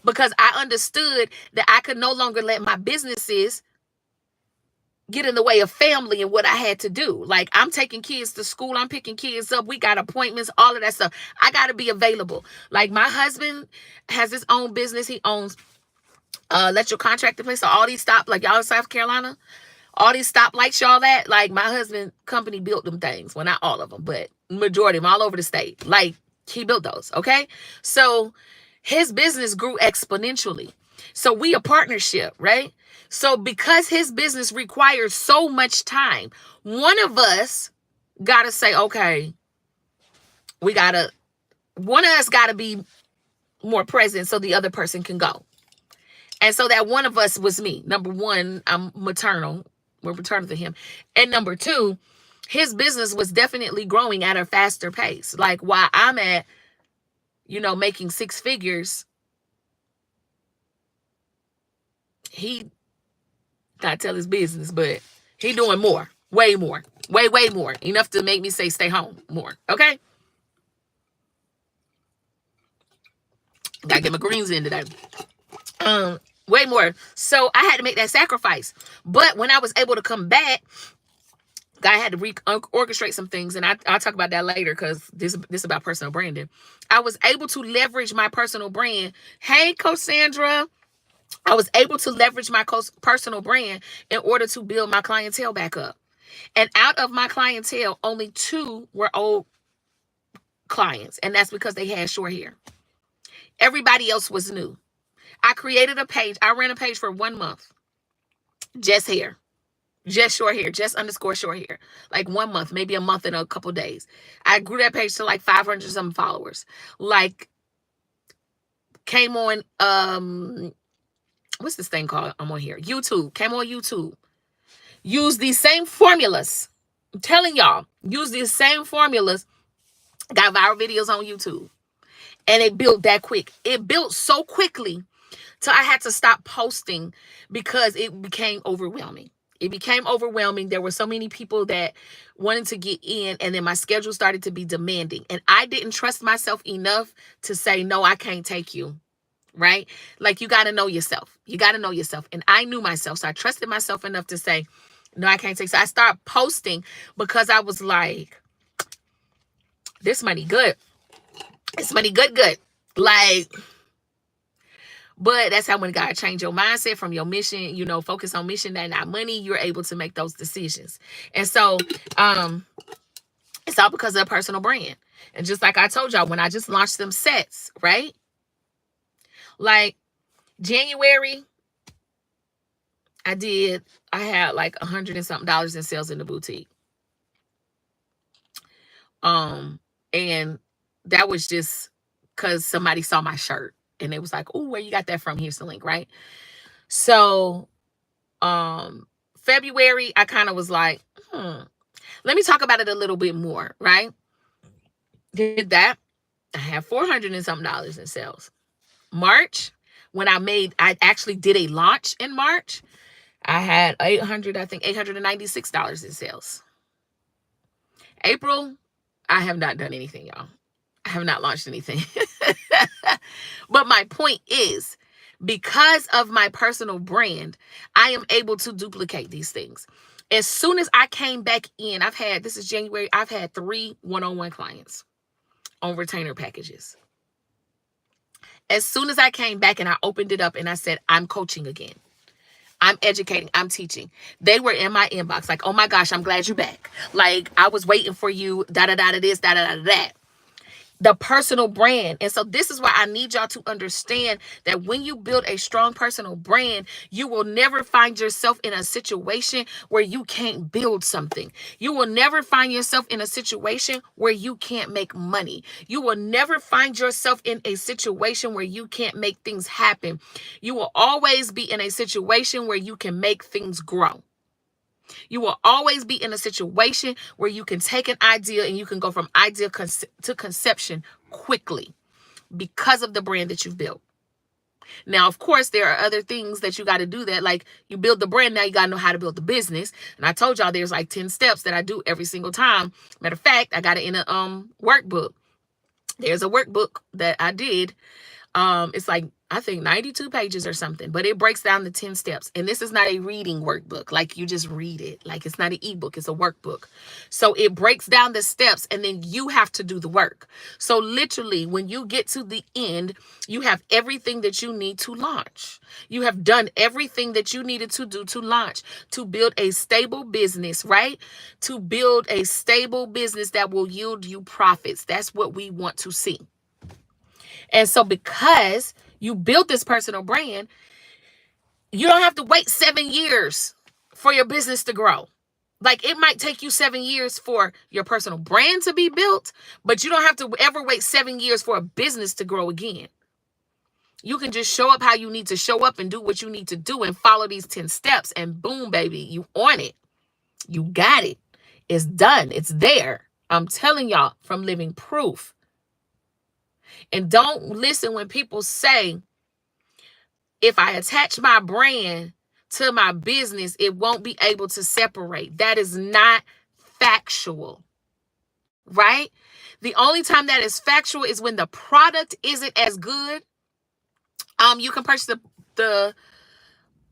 Because I understood that I could no longer let my businesses get in the way of family and what I had to do. Like, I'm taking kids to school, I'm picking kids up, we got appointments, all of that stuff. I got to be available. Like, my husband has his own business. He owns electrical contractor place. So all these stop, like y'all in South Carolina, all these stoplights, y'all that, like, my husband company built them things. Well, not all of them, but majority of them all over the state. Like, he built those, okay? So his business grew exponentially. So we a partnership, right? So because his business requires so much time, one of us got to say, okay, one of us got to be more present so the other person can go. And so that one of us was me. Number one, I'm maternal. We're maternal to him. And number two, his business was definitely growing at a faster pace. Like, while I'm at, making six figures, he, not tell his business, but he doing more, way more, way more. Enough to make me say stay home more, okay? Gotta get my greens in today. Way more. So I had to make that sacrifice. But when I was able to come back, I had to orchestrate some things, and I'll talk about that later because this is about personal branding. I was able to leverage my personal brand. Hey, Coach Sandra. I was able to leverage my personal brand in order to build my clientele back up. And out of my clientele, only 2 were old clients, and that's because they had short hair. Everybody else was new. I created a page. I ran a page for 1 month. Just hair. Just short hair. Just _ short hair. Like 1 month, maybe a month and a couple days. I grew that page to like 500 some followers. Like, came on, what's this thing called? I'm on here. YouTube. Came on YouTube. Use these same formulas. I'm telling y'all, use these same formulas. Got viral videos on YouTube. And it built that quick. It built so quickly till I had to stop posting because it became overwhelming. It became overwhelming. There were so many people that wanted to get in, and then my schedule started to be demanding. And I didn't trust myself enough to say, no, I can't take you, right? Like, you got to know yourself. You got to know yourself. And I knew myself, so I trusted myself enough to say, no, I can't take. So I started posting because I was like, this money good. It's money good. Like, but that's how when God changed your mindset from your mission, focus on mission and not money, you're able to make those decisions. And so it's all because of a personal brand. And just like I told y'all, when I just launched them sets, right? Like, January, I had like $100 and something in sales in the boutique. And that was just because somebody saw my shirt and it was like, oh, where you got that from? Here's the link, right? So February, I kind of was like, let me talk about it a little bit more, right? Did that. I have $400 and something in sales. March, when I actually did a launch in March, I had $896 in sales. April, I have not done anything, y'all. I have not launched anything. But my point is, because of my personal brand, I am able to duplicate these things. As soon as I came back in, this is January, I've had 3 one-on-one clients on retainer packages. As soon as I came back and I opened it up and I said, I'm coaching again. I'm educating. I'm teaching. They were in my inbox like, oh my gosh, I'm glad you're back. Like, I was waiting for you, this, that. The personal brand. And so this is why I need y'all to understand that when you build a strong personal brand, you will never find yourself in a situation where you can't build something. You will never find yourself in a situation where you can't make money. You will never find yourself in a situation where you can't make things happen. You will always be in a situation where you can make things grow. You will always be in a situation where you can take an idea and you can go from idea to conception quickly because of the brand that you've built. Now, of course, there are other things that you got to do that, like you build the brand. Now you got to know how to build the business. And I told y'all there's like 10 steps that I do every single time. Matter of fact, I got it in a workbook. There's a workbook that I did. It's like I think 92 pages or something, but it breaks down the 10 steps. And this is not a reading workbook. Like you just read it. Like it's not an ebook, it's a workbook. So it breaks down the steps and then you have to do the work. So literally when you get to the end, you have everything that you need to launch. You have done everything that you needed to do to launch, to build a stable business, right? To build a stable business that will yield you profits. That's what we want to see. And so because you built this personal brand, you don't have to wait 7 years for your business to grow. Like it might take you 7 years for your personal brand to be built, but you don't have to ever wait 7 years for a business to grow again. You can just show up how you need to show up and do what you need to do and follow these 10 steps and boom, baby, you on it. You got it. It's done. It's there. I'm telling y'all from living proof. And don't listen when people say, if I attach my brand to my business, it won't be able to separate. That is not factual, right? The only time that is factual is when the product isn't as good. You can purchase the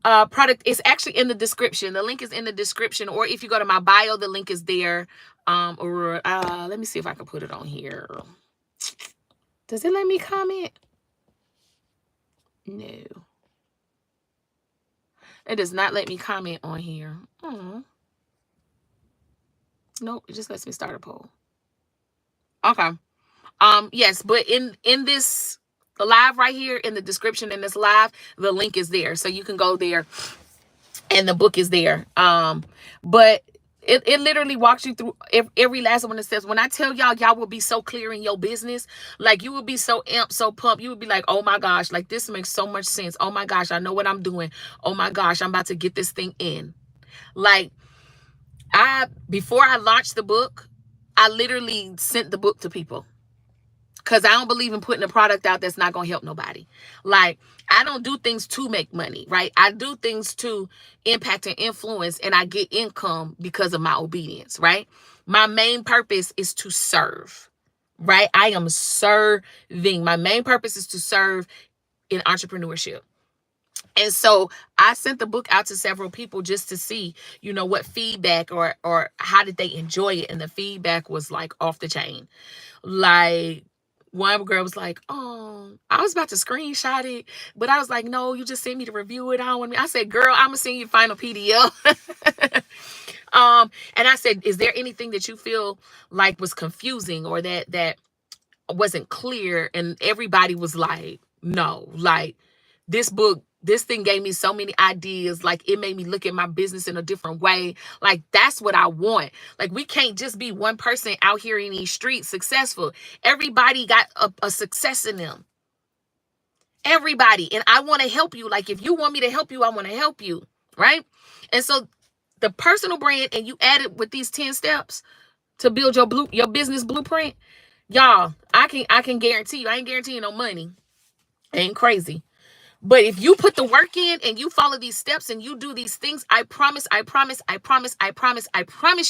product. It's actually in the description. The link is in the description, or if you go to my bio, the link is there. Let me see if I can put it on here. Does it let me comment? No. It does not let me comment on here. Nope, it just lets me start a poll. Okay. Yes, but in this live right here in the description in this live, the link is there. So you can go there and the book is there. But it literally walks you through every last one of the steps. When I tell y'all will be so clear in your business, like you will be so amped, so pumped. You will be like, oh my gosh, like this makes so much sense. Oh my gosh, I know what I'm doing. Oh my gosh, I'm about to get this thing in. Like before I launched the book, I literally sent the book to people. Because I don't believe in putting a product out that's not going to help nobody. Like, I don't do things to make money, right? I do things to impact and influence, and I get income because of my obedience, right? My main purpose is to serve, right? I am serving. My main purpose is to serve in entrepreneurship. And so I sent the book out to several people just to see, what feedback or how did they enjoy it. And the feedback was like off the chain. Like, one girl was like, oh, I was about to screenshot it, but I was like, no, you just sent me to review it. I don't want me. I said, girl, I'm gonna send you final PDF. And I said, is there anything that you feel like was confusing or that wasn't clear? And everybody was like, no, like this thing gave me so many ideas. Like it made me look at my business in a different way. Like that's what I want. Like we can't just be one person out here in these streets successful. Everybody got a success in them. Everybody. And I want to help you. Like if you want me to help you, I want to help you. Right? And so the personal brand, and you add it with these 10 steps to build your business blueprint. Y'all, I can guarantee you, I ain't guaranteeing no money. Ain't crazy. But if you put the work in and you follow these steps and you do these things, I promise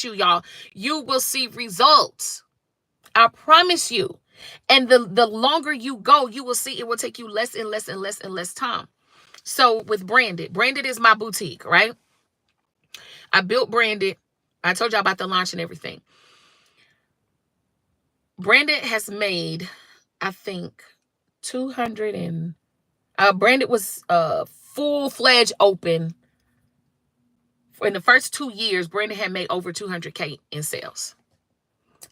you, y'all, you will see results. I promise you. And the longer you go, you will see it will take you less and less and less and less time. So with Branded is my boutique, right? I built Branded. I told y'all about the launch and everything. Branded has made, I think, 200 and... Branded was full-fledged open. In the first 2 years, Branded had made over 200K in sales.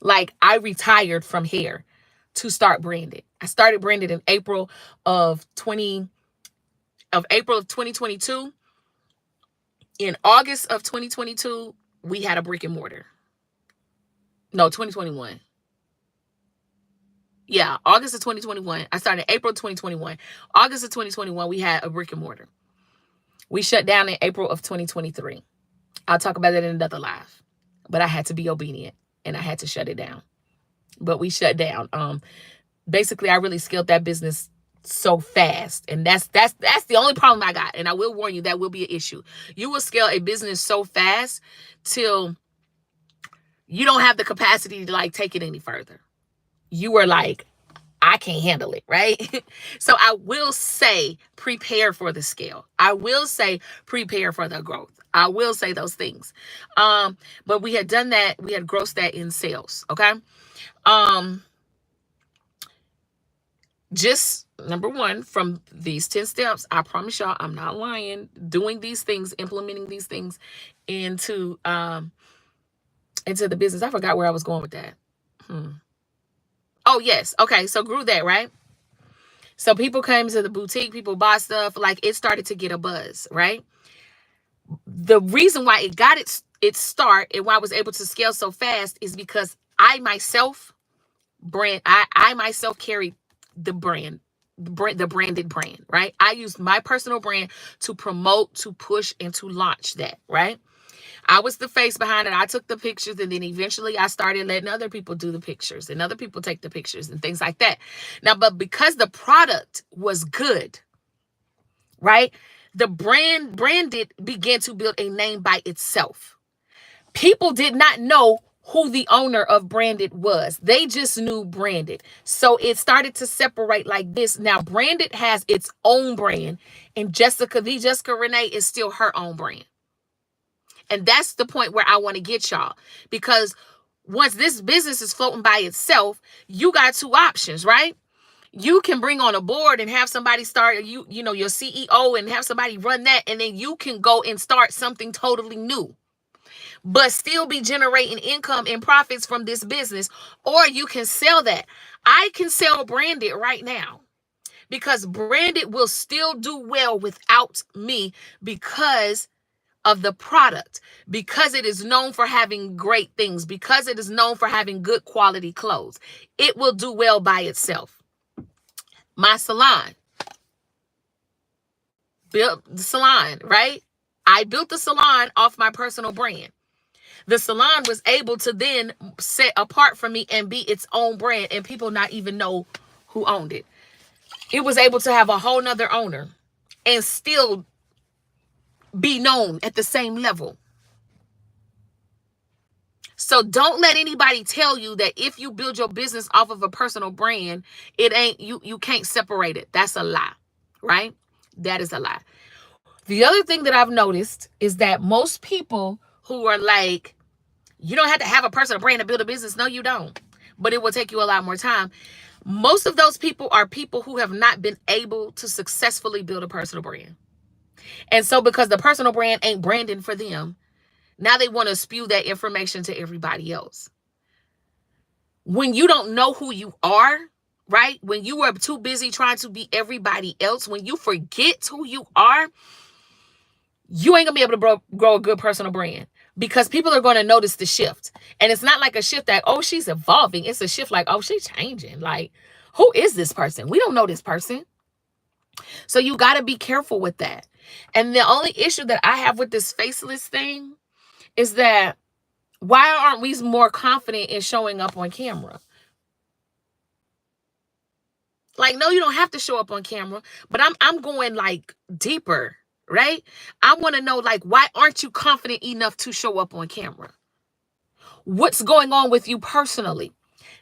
Like, I retired from H.E.R to start Branded. I started Branded in April of 2022. In August of 2022, we had a brick and mortar. No, 2021. Yeah, August of 2021. I started April 2021. August of 2021, we had a brick and mortar. We shut down in April of 2023. I'll talk about that in another live. But I had to be obedient and I had to shut it down. But we shut down. Basically, I really scaled that business so fast. And that's the only problem I got. And I will warn you, that will be an issue. You will scale a business so fast till you don't have the capacity to like take it any further. You are like, I can't handle it, right? So I will say prepare for the scale. I will say prepare for the growth. I will say those things. But we had done that, we had grossed that in sales. Okay. Just number one, from these 10 steps, I promise y'all, I'm not lying. Doing these things, implementing these things into the business. I forgot where I was going with that. Oh, yes. Okay. So grew that, right? So people came to the boutique, people bought stuff, like it started to get a buzz, right? The reason why it got its start and why I was able to scale so fast is because I myself myself carried the branded brand, right? I used my personal brand to promote, to push, and to launch that, right? I was the face behind it. I took the pictures, and then eventually I started letting other people do the pictures and other people take the pictures and things like that. Now, but because the product was good, right? The branded began to build a name by itself. People did not know who the owner of Branded was. They just knew Branded. So it started to separate like this. Now, Branded has its own brand, and Jessica Renee is still her own brand. And that's the point where I want to get y'all. Because once this business is floating by itself, you got two options, right? You can bring on a board and have somebody start, your CEO, and have somebody run that. And then you can go and start something totally new, but still be generating income and profits from this business. Or you can sell that. I can sell Branded right now because Branded will still do well without me because of the product, because it is known for having great things, because it is known for having good quality clothes. It will do well by itself. My salon, built the salon, right? I built the salon off my personal brand. The salon was able to then set apart from me and be its own brand, and people not even know who owned it. It was able to have a whole nother owner and still be known at the same level. So don't let anybody tell you that if you build your business off of a personal brand, it ain't, you can't separate it. That's a lie, right? That is a lie. The other thing that I've noticed is that most people who are like, you don't have to have a personal brand to build a business. No, you don't. But it will take you a lot more time. Most of those people are people who have not been able to successfully build a personal brand. And so because the personal brand ain't branding for them, now they want to spew that information to everybody else. When you don't know who you are, right? When you are too busy trying to be everybody else, when you forget who you are, you ain't gonna be able to grow a good personal brand because people are going to notice the shift. And it's not like a shift that, oh, she's evolving. It's a shift like, oh, she's changing. Like, who is this person? We don't know this person. So you got to be careful with that. And the only issue that I have with this faceless thing is that why aren't we more confident in showing up on camera? Like, no, you don't have to show up on camera, but I'm going like deeper, right? I want to know, like, why aren't you confident enough to show up on camera? What's going on with you personally?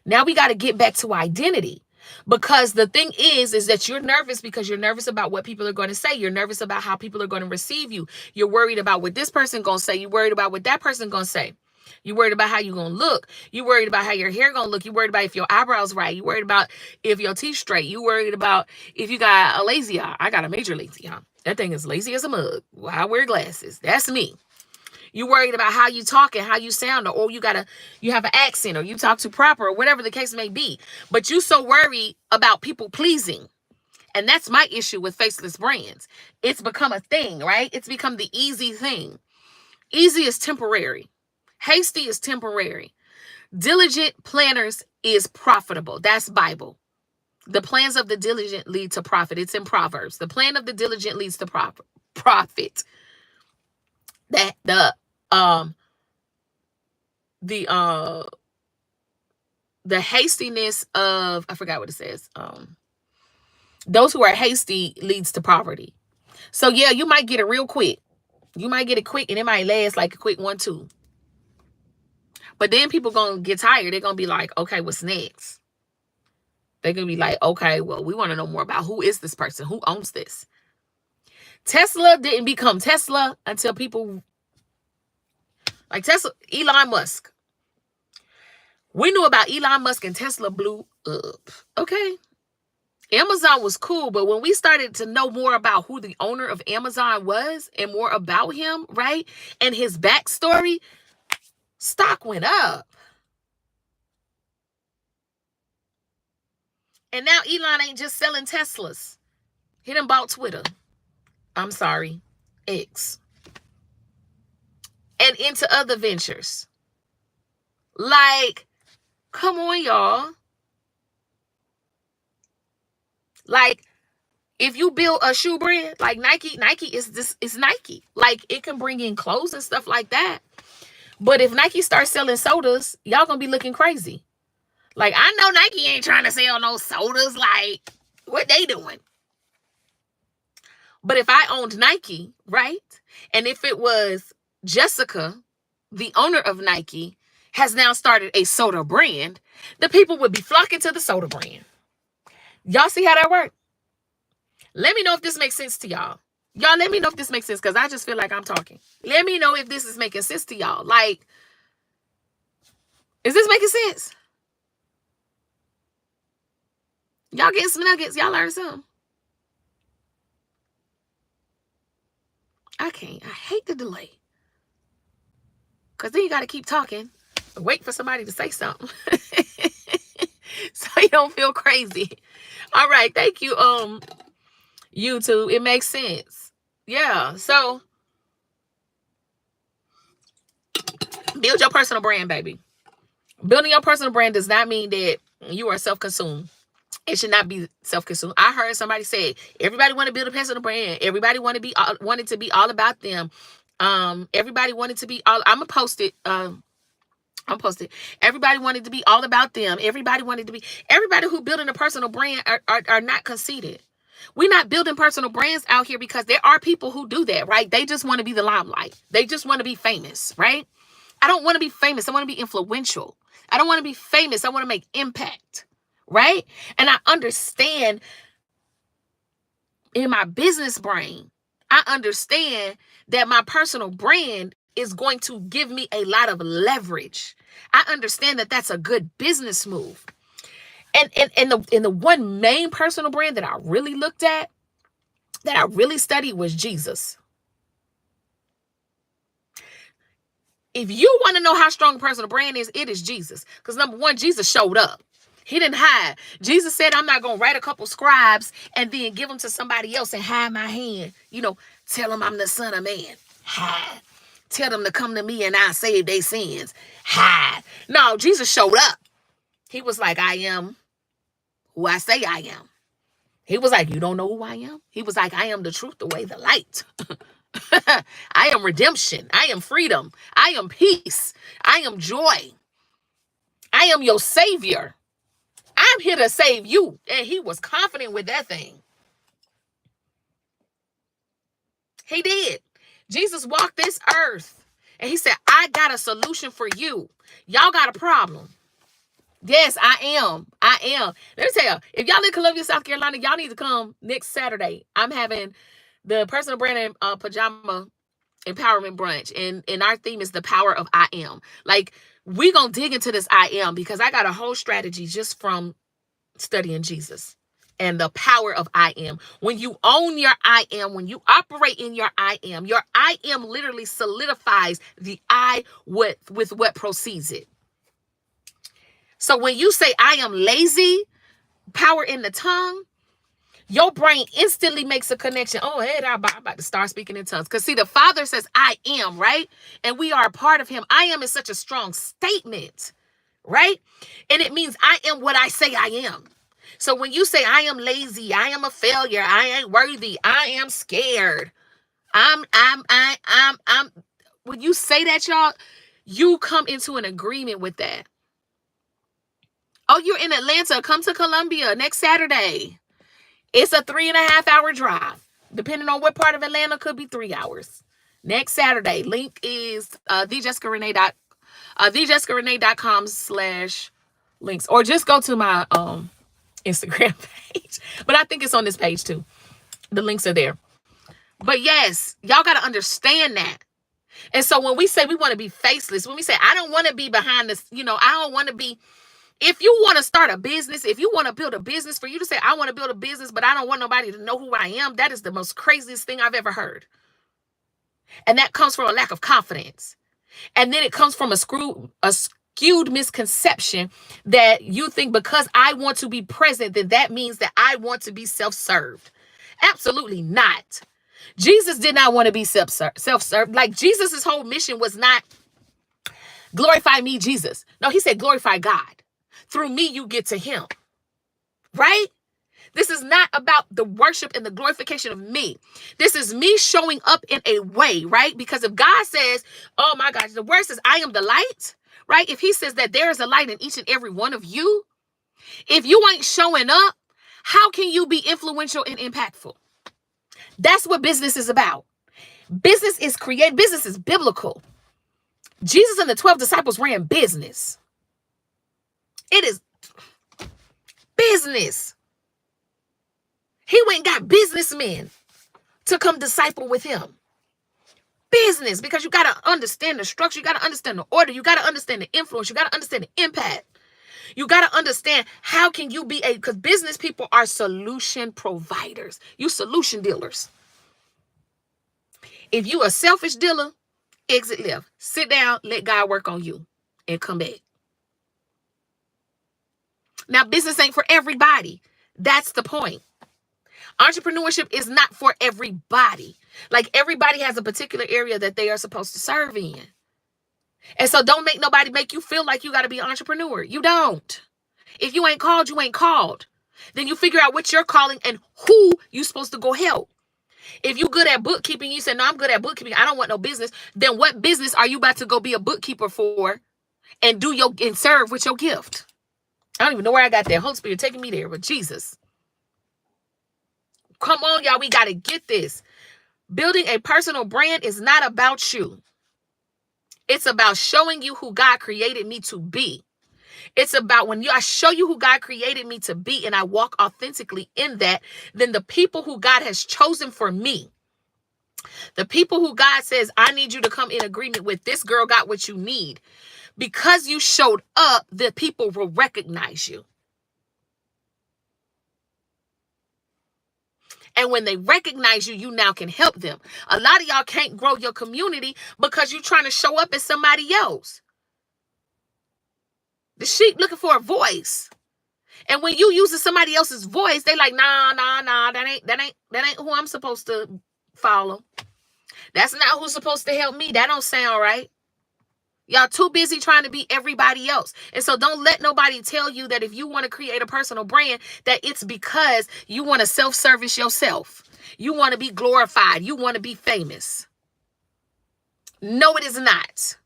Now we got to get back to identity. Because the thing is that you're nervous because you're nervous about what people are going to say. You're nervous about how people are going to receive you. You're worried about what this person going to say. You're worried about what that person going to say. You're worried about how you're going to look. You're worried about how your hair going to look. You're worried about if your eyebrows right. You're worried about if your teeth straight. You're worried about if you got a lazy eye. I got a major lazy eye. That thing is lazy as a mug. Well, I wear glasses. That's me. You worried about how you talk and how you sound, or you have an accent, or you talk too proper, or whatever the case may be. But you so worried about people pleasing. And that's my issue with faceless brands. It's become a thing, right? It's become the easy thing. Easy is temporary. Hasty is temporary. Diligent planners is profitable. That's Bible. The plans of the diligent lead to profit. It's in Proverbs. The plan of the diligent leads to profit. That the hastiness of, I forgot what it says. Those who are hasty leads to poverty. So yeah, you might get it real quick. You might get it quick and it might last like a quick 1-2. But then people gonna get tired. They're gonna be like, okay, what's next? They're going to be like, okay, well, we want to know more about who is this person? Who owns this? Tesla didn't become Tesla until people like Tesla, Elon Musk. We knew about Elon Musk and Tesla blew up. Okay. Amazon was cool, but when we started to know more about who the owner of Amazon was and more about him, right, and his backstory, stock went up. And now Elon ain't just selling Teslas. He done bought Twitter. I'm sorry, X. And into other ventures. Like, come on, y'all. Like, if you build a shoe brand like Nike is Nike. Like, it can bring in clothes and stuff like that. But if Nike starts selling sodas, y'all gonna be looking crazy. Like, I know Nike ain't trying to sell no sodas. Like, what they doing? But if I owned Nike, right? And if it was Jessica, the owner of Nike, has now started a soda brand, the people would be flocking to the soda brand. Y'all see how that works? Let me know if this makes sense to y'all. Y'all, let me know if this makes sense, because I just feel like I'm talking. Let me know if this is making sense to y'all. Like, is this making sense? Y'all getting some nuggets. Y'all learn something. I can't. I hate the delay. Because then you got to keep talking. Wait for somebody to say something. So you don't feel crazy. All right. Thank you, YouTube. It makes sense. Yeah. So build your personal brand, baby. Building your personal brand does not mean that you are self-consumed. It should not be self-consumed. I heard somebody say, everybody want to build a personal brand. Everybody wanted to be all about them. Everybody wanted to be all. I'm gonna post it. Everybody wanted to be all about them. Everybody who building a personal brand are not conceited. We're not building personal brands out here because there are people who do that, right? They just want to be the limelight. They just want to be famous, right? I don't want to be famous. I want to be influential. I don't want to be famous. I want to make impact, right? And I understand in my business brain, I understand that my personal brand is going to give me a lot of leverage. I understand that that's a good business move. And the one main personal brand that I really looked at, that I really studied, was Jesus. If you want to know how strong a personal brand is, it is Jesus. Because number one, Jesus showed up. He didn't hide. Jesus said, I'm not going to write a couple scribes and then give them to somebody else and hide my hand. You know, tell them I'm the Son of Man. Hide. Tell them to come to me and I'll save their sins. Hide. No, Jesus showed up. He was like, I am who I say I am. He was like, you don't know who I am? He was like, I am the truth, the way, the light. I am redemption. I am freedom. I am peace. I am joy. I am your savior. I'm here to save you. And he was confident with that thing. He did. Jesus walked this earth and he said, I got a solution for you. Y'all got a problem. Yes, I am. Let me tell you, if y'all in Columbia, South Carolina, y'all need to come next Saturday. I'm having the personal brand and pajama empowerment brunch. And our theme is the power of I am. Like, we gonna dig into this I am, because I got a whole strategy just from studying Jesus and the power of I am. When you own your I am, when you operate in your I am literally solidifies the I with what precedes it. So when you say I am lazy, power in the tongue, your brain instantly makes a connection. Oh, hey, I'm about to start speaking in tongues. Because see, the Father says I am, right? And we are a part of him. I am is such a strong statement, right? And it means I am what I say I am. So when you say I am lazy, I am a failure, I ain't worthy, I am scared, when you say that, y'all, you come into an agreement with that. Oh, you're in Atlanta, come to Columbia next Saturday. It's a 3.5 hour drive. Depending on what part of Atlanta, could be 3 hours. Next Saturday, link is thejessicarenee.com/links, or just go to my Instagram page. But I think it's on this page too. The links are there. But yes, y'all got to understand that. And so when we say we want to be faceless, when we say, I don't want to be behind this, I don't want to be, if you want to start a business, if you want to build a business, for you to say, I want to build a business, but I don't want nobody to know who I am, that is the most craziest thing I've ever heard. And that comes from a lack of confidence. And then it comes from a skewed misconception that you think because I want to be present, then that means that I want to be self-served. Absolutely not. Jesus did not want to be self-served. Like Jesus's whole mission was not glorify me, Jesus. No, he said glorify God. Through me, you get to him. Right? This is not about the worship and the glorification of me. This is me showing up in a way, right? Because if God says, oh my gosh, the word says, I am the light, right? If he says that there is a light in each and every one of you, if you ain't showing up, how can you be influential and impactful? That's what business is about. Business is created. Business is biblical. Jesus and the 12 disciples ran business. It is business. He went and got businessmen to come disciple with him. Business, because you got to understand the structure. You got to understand the order. You got to understand the influence. You got to understand the impact. You got to understand how can you be because business people are solution providers. You solution dealers. If you a selfish dealer, exit left. Sit down, let God work on you and come back. Now, business ain't for everybody. That's the point. Entrepreneurship is not for everybody. Like everybody has a particular area that they are supposed to serve in. And so don't make nobody make you feel like you got to be an entrepreneur. You don't. If you ain't called, you ain't called. Then you figure out what you're calling and who you supposed to go help. If you good at bookkeeping, you say, no, I'm good at bookkeeping. I don't want no business. Then what business are you about to go be a bookkeeper for and serve with your gift? I don't even know where I got that. Holy Spirit taking me there, but Jesus. Come on, y'all. We got to get this. Building a personal brand is not about you. It's about showing you who God created me to be. It's about when I show you who God created me to be and I walk authentically in that, then the people who God has chosen for me, the people who God says, I need you to come in agreement with, this girl got what you need. Because you showed up, the people will recognize you. And when they recognize you, you now can help them. A lot of y'all can't grow your community because you're trying to show up as somebody else. The sheep looking for a voice. And when you using somebody else's voice, they like, nah, that ain't who I'm supposed to follow. That's not who's supposed to help me. That don't sound right. Y'all too busy trying to be everybody else. And so don't let nobody tell you that if you want to create a personal brand, that it's because you want to self-service yourself. You want to be glorified. You want to be famous. No, it is not.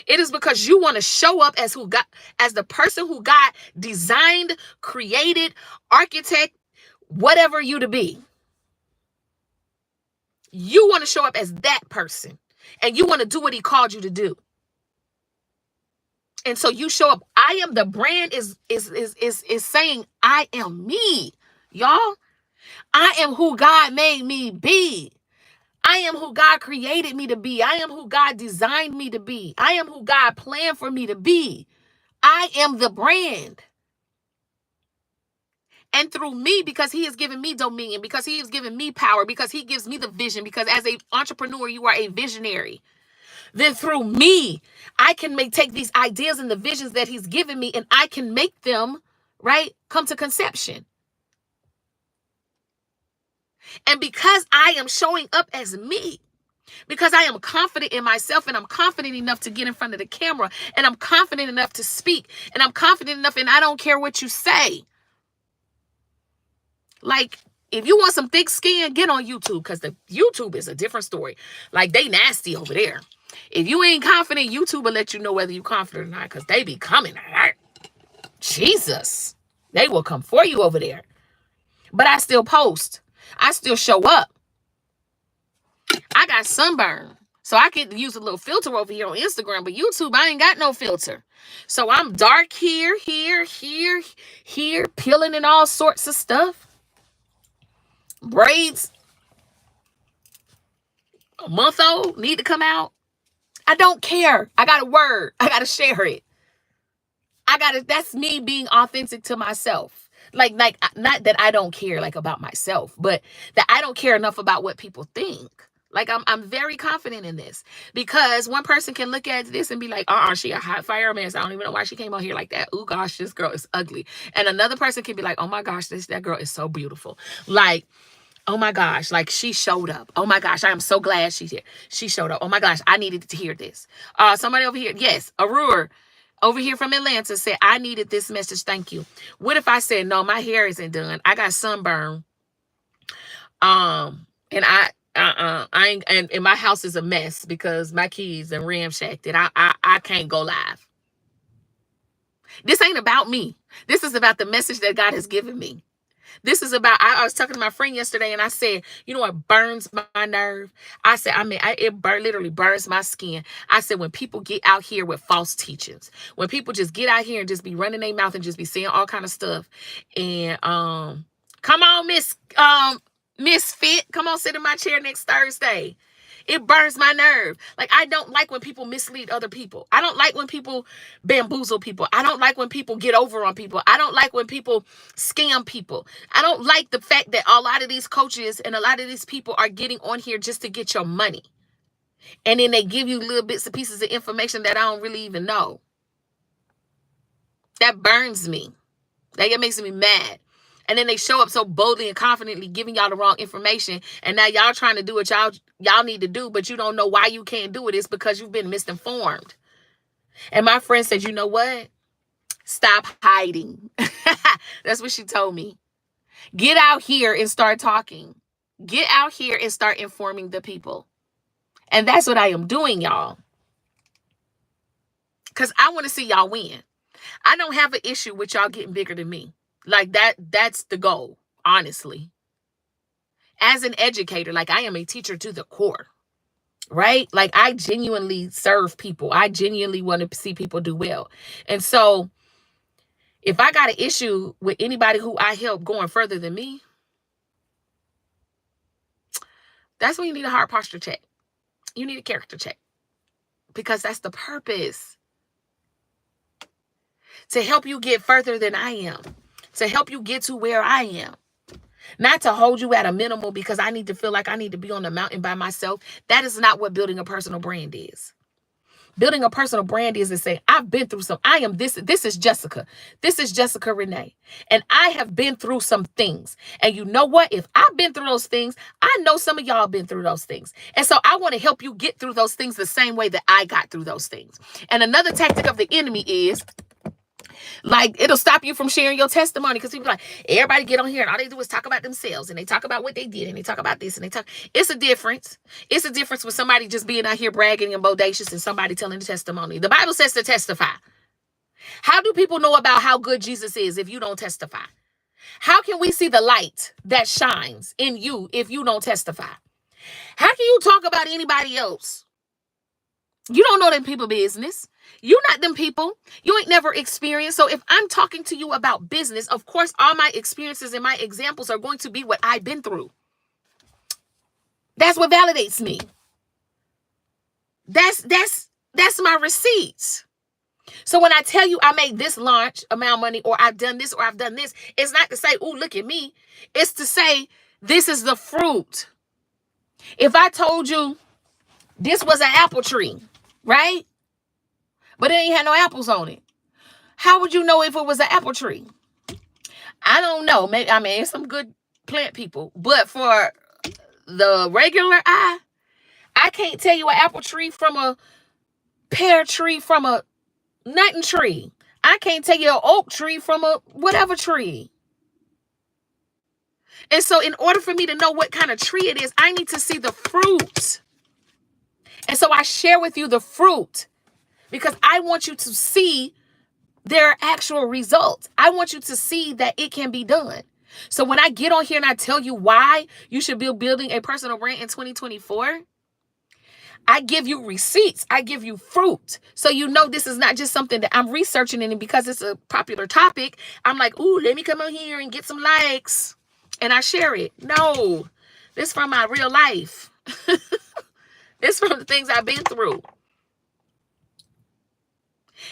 It is because you want to show up as the person who God designed, created, architect, whatever you to be. You want to show up as that person, and you want to do what he called you to do. And so you show up. I am the brand is saying I am me, y'all. I am who God made me be. I am who God created me to be. I am who God designed me to be. I am who God planned for me to be. I am the brand. And through me, because he has given me dominion, because he has given me power, because he gives me the vision, because as an entrepreneur, you are a visionary. Then through me, I can take these ideas and the visions that he's given me, and I can make them, right, come to conception. And because I am showing up as me, because I am confident in myself, and I'm confident enough to get in front of the camera, and I'm confident enough to speak, and I'm confident enough, and I don't care what you say. Like, if you want some thick skin, get on YouTube, because the YouTube is a different story. Like, they nasty over there. If you ain't confident, YouTube will let you know whether you're confident or not, because they be coming. Jesus. They will come for you over there. But I still post. I still show up. I got sunburn. So I could use a little filter over here on Instagram, but YouTube, I ain't got no filter. So I'm dark here, peeling and all sorts of stuff. Braids, a month old, need to come out. I don't care. I got a word. I got to share it. That's me being authentic to myself. Like, not that I don't care like about myself, but that I don't care enough about what people think. Like, I'm very confident in this, because one person can look at this and be like, she a hot fire mess. I don't even know why she came on here like that. Oh gosh, this girl is ugly. And another person can be like, oh my gosh, that girl is so beautiful. Like, oh my gosh, like she showed up. Oh my gosh, I am so glad she's here. She showed up. Oh my gosh, I needed to hear this. Somebody over here, yes, H.E.R. over here from Atlanta said, I needed this message. Thank you. What if I said, no, my hair isn't done. I got sunburn. And and my house is a mess because my kids are ramshacked and I can't go live. This ain't about me. This is about the message that God has given me. This is about, I was talking to my friend yesterday and I said, you know what burns my nerve? I said, literally burns my skin. I said, when people get out here with false teachings, when people just get out here and just be running their mouth and just be saying all kind of stuff. And come on, Misfit, come on, sit in my chair next Thursday. It burns my nerve. Like, I don't like when people mislead other people. I don't like when people bamboozle people. I don't like when people get over on people. I don't like when people scam people. I don't like the fact that a lot of these coaches and a lot of these people are getting on here just to get your money. And then they give you little bits and pieces of information that I don't really even know. That burns me. Like, it makes me mad. And then they show up so boldly and confidently giving y'all the wrong information. And now y'all trying to do what y'all need to do, but you don't know why you can't do it. It's because you've been misinformed. And my friend said, you know what? Stop hiding. That's what she told me. Get out here and start talking. Get out here and start informing the people. And that's what I am doing, y'all. Because I want to see y'all win. I don't have an issue with y'all getting bigger than me. Like, that's the goal, honestly. As an educator, like, I am a teacher to the core, right? Like, I genuinely serve people. I genuinely want to see people do well. And so if I got an issue with anybody who I help going further than me, that's when you need a heart posture check. You need a character check, because that's the purpose. To help you get further than I am. To help you get to where I am. Not to hold you at a minimal because I need to feel like I need to be on the mountain by myself. That is not what building a personal brand is. Building a personal brand is to say, I've been through I am this. This is Jessica. This is Jessica Renee. And I have been through some things. And you know what? If I've been through those things, I know some of y'all have been through those things. And so I want to help you get through those things the same way that I got through those things. And another tactic of the enemy is, like, it'll stop you from sharing your testimony, because people like, everybody get on here and all they do is talk about themselves and they talk about what they did and they talk about this and they talk. It's a difference. It's a difference with somebody just being out here bragging and bodacious and somebody telling the testimony. The Bible says to testify. How do people know about how good Jesus is if you don't testify? How can we see the light that shines in you if you don't testify? How can you talk about anybody else? You don't know them people business. You're not them people. You ain't never experienced. So if I'm talking to you about business, of course, all my experiences and my examples are going to be what I've been through. That's what validates me. That's my receipts. So when I tell you I made this large amount of money, or I've done this, or I've done this, it's not to say, oh, look at me. It's to say, this is the fruit. If I told you this was an apple tree, right? But it ain't had no apples on it, how would you know if it was an apple tree? I don't know. Maybe, I mean, it's some good plant people. But for the regular eye, I can't tell you an apple tree from a pear tree from a nothing tree. I can't tell you an oak tree from a whatever tree. And so in order for me to know what kind of tree it is, I need to see the fruit. And so I share with you the fruit, because I want you to see their actual results. I want you to see that it can be done. So when I get on here and I tell you why you should be building a personal brand in 2024, I give you receipts. I give you fruit. So you know this is not just something that I'm researching in, and because it's a popular topic, I'm like, ooh, let me come on here and get some likes. And I share it. No, this is from my real life. This from the things I've been through.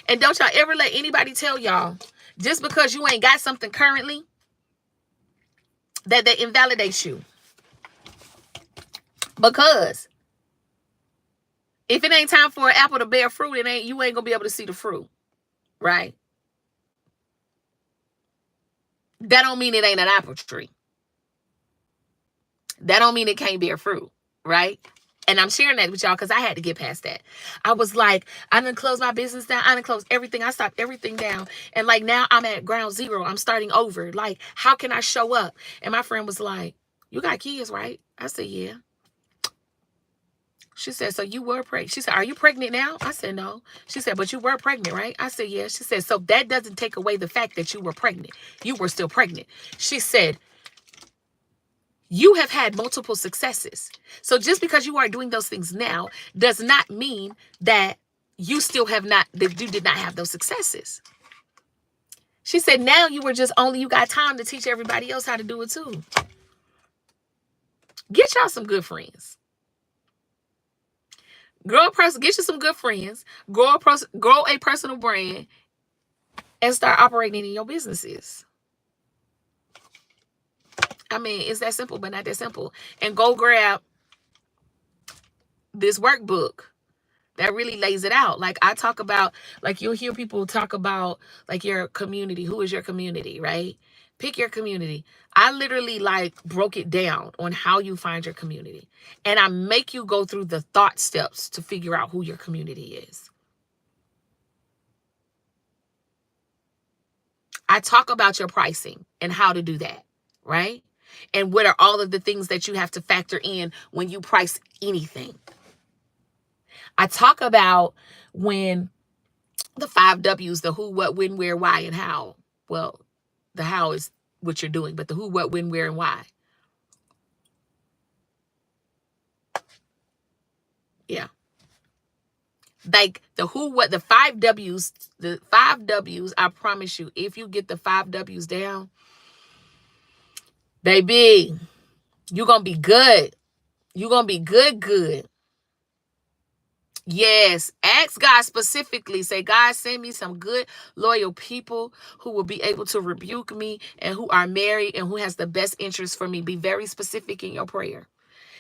And don't y'all ever let anybody tell y'all, just because you ain't got something currently, that invalidates you. Because if it ain't time for an apple to bear fruit, you ain't gonna be able to see the fruit, right? That don't mean it ain't an apple tree. That don't mean it can't bear fruit, right? And I'm sharing that with y'all because I had to get past that. I was like, I done closed my business down. I done closed everything. I stopped everything down. And like now I'm at ground zero. I'm starting over. Like, how can I show up? And my friend was like, you got kids, right? I said, yeah. She said, so you were pregnant. She said, are you pregnant now? I said, no. She said, but you were pregnant, right? I said, yeah. She said, so that doesn't take away the fact that you were pregnant. You were still pregnant. She said, you have had multiple successes. So just because you are doing those things now does not mean that you still have not, that you did not have those successes. She said, now you got time to teach everybody else how to do it too. Get y'all some good friends. Get you some good friends, grow a personal brand, and start operating in your businesses. I mean, it's that simple, but not that simple. And go grab this workbook that really lays it out. Like I talk about, like you'll hear people talk about like your community. Who is your community, right? Pick your community. I literally like broke it down on how you find your community. And I make you go through the thought steps to figure out who your community is. I talk about your pricing and how to do that, right? And what are all of the things that you have to factor in when you price anything. I talk about when the 5 W's, the who, what, when, where, why, and how. Well, the how is what you're doing, but the who, what, when, where, and why. Yeah. Like the who, what, the 5 W's, I promise you, if you get the 5 W's down, baby, you're going to be good. You're going to be good. Yes. Ask God specifically. Say, God, send me some good, loyal people who will be able to rebuke me and who are married and who has the best interest for me. Be very specific in your prayer.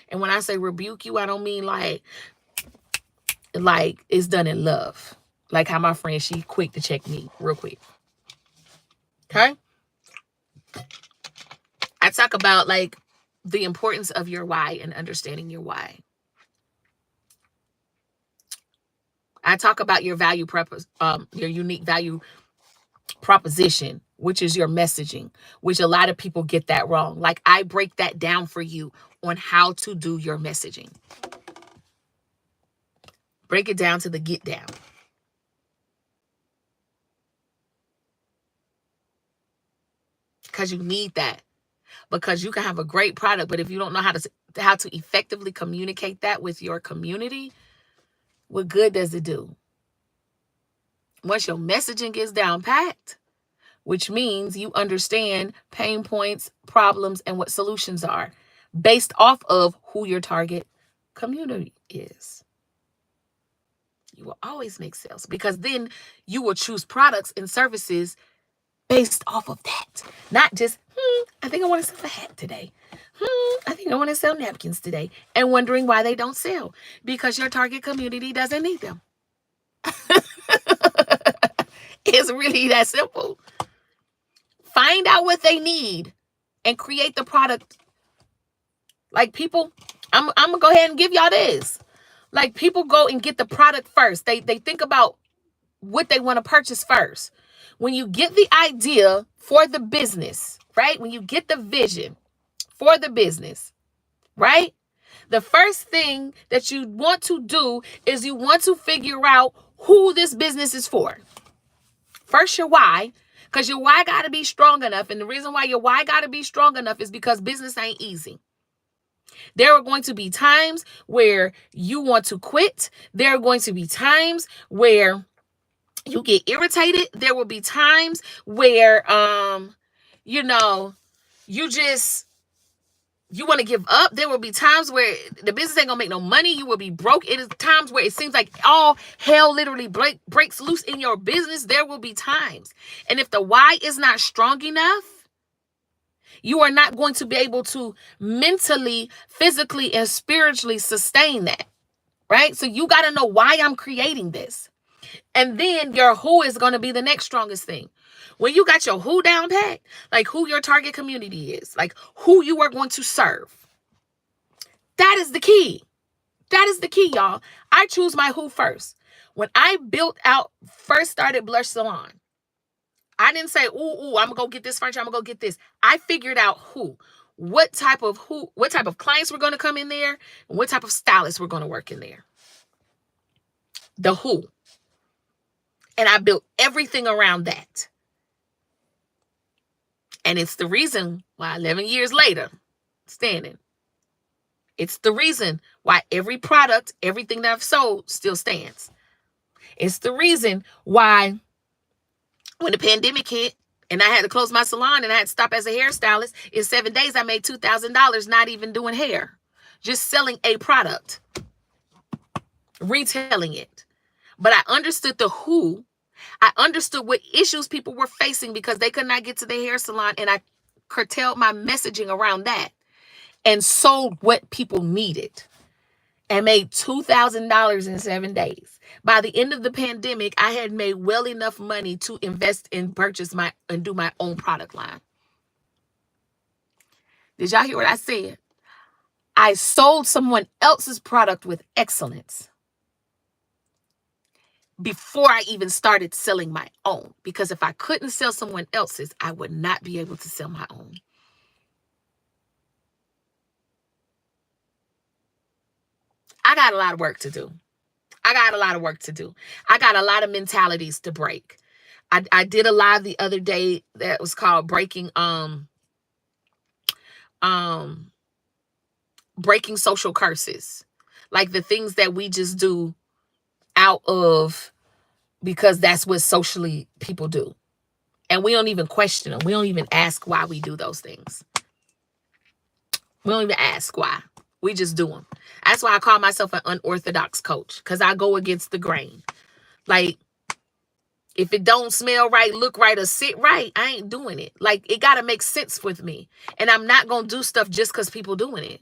And when I say rebuke you, I don't mean like it's done in love. Like how my friend, she quick to check me real quick. Okay? I talk about like the importance of your why and understanding your why. I talk about your value your unique value proposition, which is your messaging, which a lot of people get that wrong. Like I break that down for you on how to do your messaging. Break it down to the get down. Because you need that. Because you can have a great product, but if you don't know how to effectively communicate that with your community, what good does it do? Once your messaging gets down packed, which means you understand pain points, problems, and what solutions are based off of who your target community is. You will always make sales because then you will choose products and services based off of that. Not just, I think I want to sell a hat today. I think I want to sell napkins today. And wondering why they don't sell. Because your target community doesn't need them. It's really that simple. Find out what they need and create the product. Like people, I'm going to go ahead and give y'all this. Like people go and get the product first. They think about what they want to purchase first. When you get the idea for the business, right? When you get the vision for the business, right? The first thing that you want to do is you want to figure out who this business is for. First, your why, because your why got to be strong enough. And the reason why your why got to be strong enough is because business ain't easy. There are going to be times where you want to quit. There are going to be times where you get irritated. There will be times where, you know, you want to give up. There will be times where the business ain't gonna make no money. You will be broke. It is times where it seems like all hell literally breaks loose in your business. There will be times. And if the why is not strong enough, you are not going to be able to mentally, physically, and spiritually sustain that, right? So you got to know why I'm creating this. And then your who is going to be the next strongest thing. When you got your who down pat, like who your target community is, like who you are going to serve, that is the key. That is the key, y'all. I choose my who first. When I first started Blush Salon, I didn't say, ooh, I'm going to go get this furniture. I'm going to go get this. I figured out what type of clients were going to come in there, and what type of stylists were going to work in there. The who. And I built everything around that. And it's the reason why 11 years later, standing. It's the reason why every product, everything that I've sold still stands. It's the reason why when the pandemic hit and I had to close my salon and I had to stop as a hairstylist, in 7 days I made $2,000 not even doing hair, just selling a product, retailing it. But I understood the who. I understood what issues people were facing because they could not get to the hair salon, and I curtailed my messaging around that and sold what people needed and made $2,000 in 7 days. By the end of the pandemic, I had made well enough money to invest and do my own product line. Did y'all hear what I said? I sold someone else's product with excellence before I even started selling my own. Because if I couldn't sell someone else's, I would not be able to sell my own. I got a lot of work to do. I got a a lot of mentalities to break. I did a live the other day that was called breaking social curses. Like the things that we just do out of because that's what socially people do. And we don't even question them. We don't even ask why we do those things. We don't even ask why. We just do them. That's why I call myself an unorthodox coach, because I go against the grain. Like, if it don't smell right, look right, or sit right, I ain't doing it. Like, it got to make sense with me. And I'm not going to do stuff just because people doing it.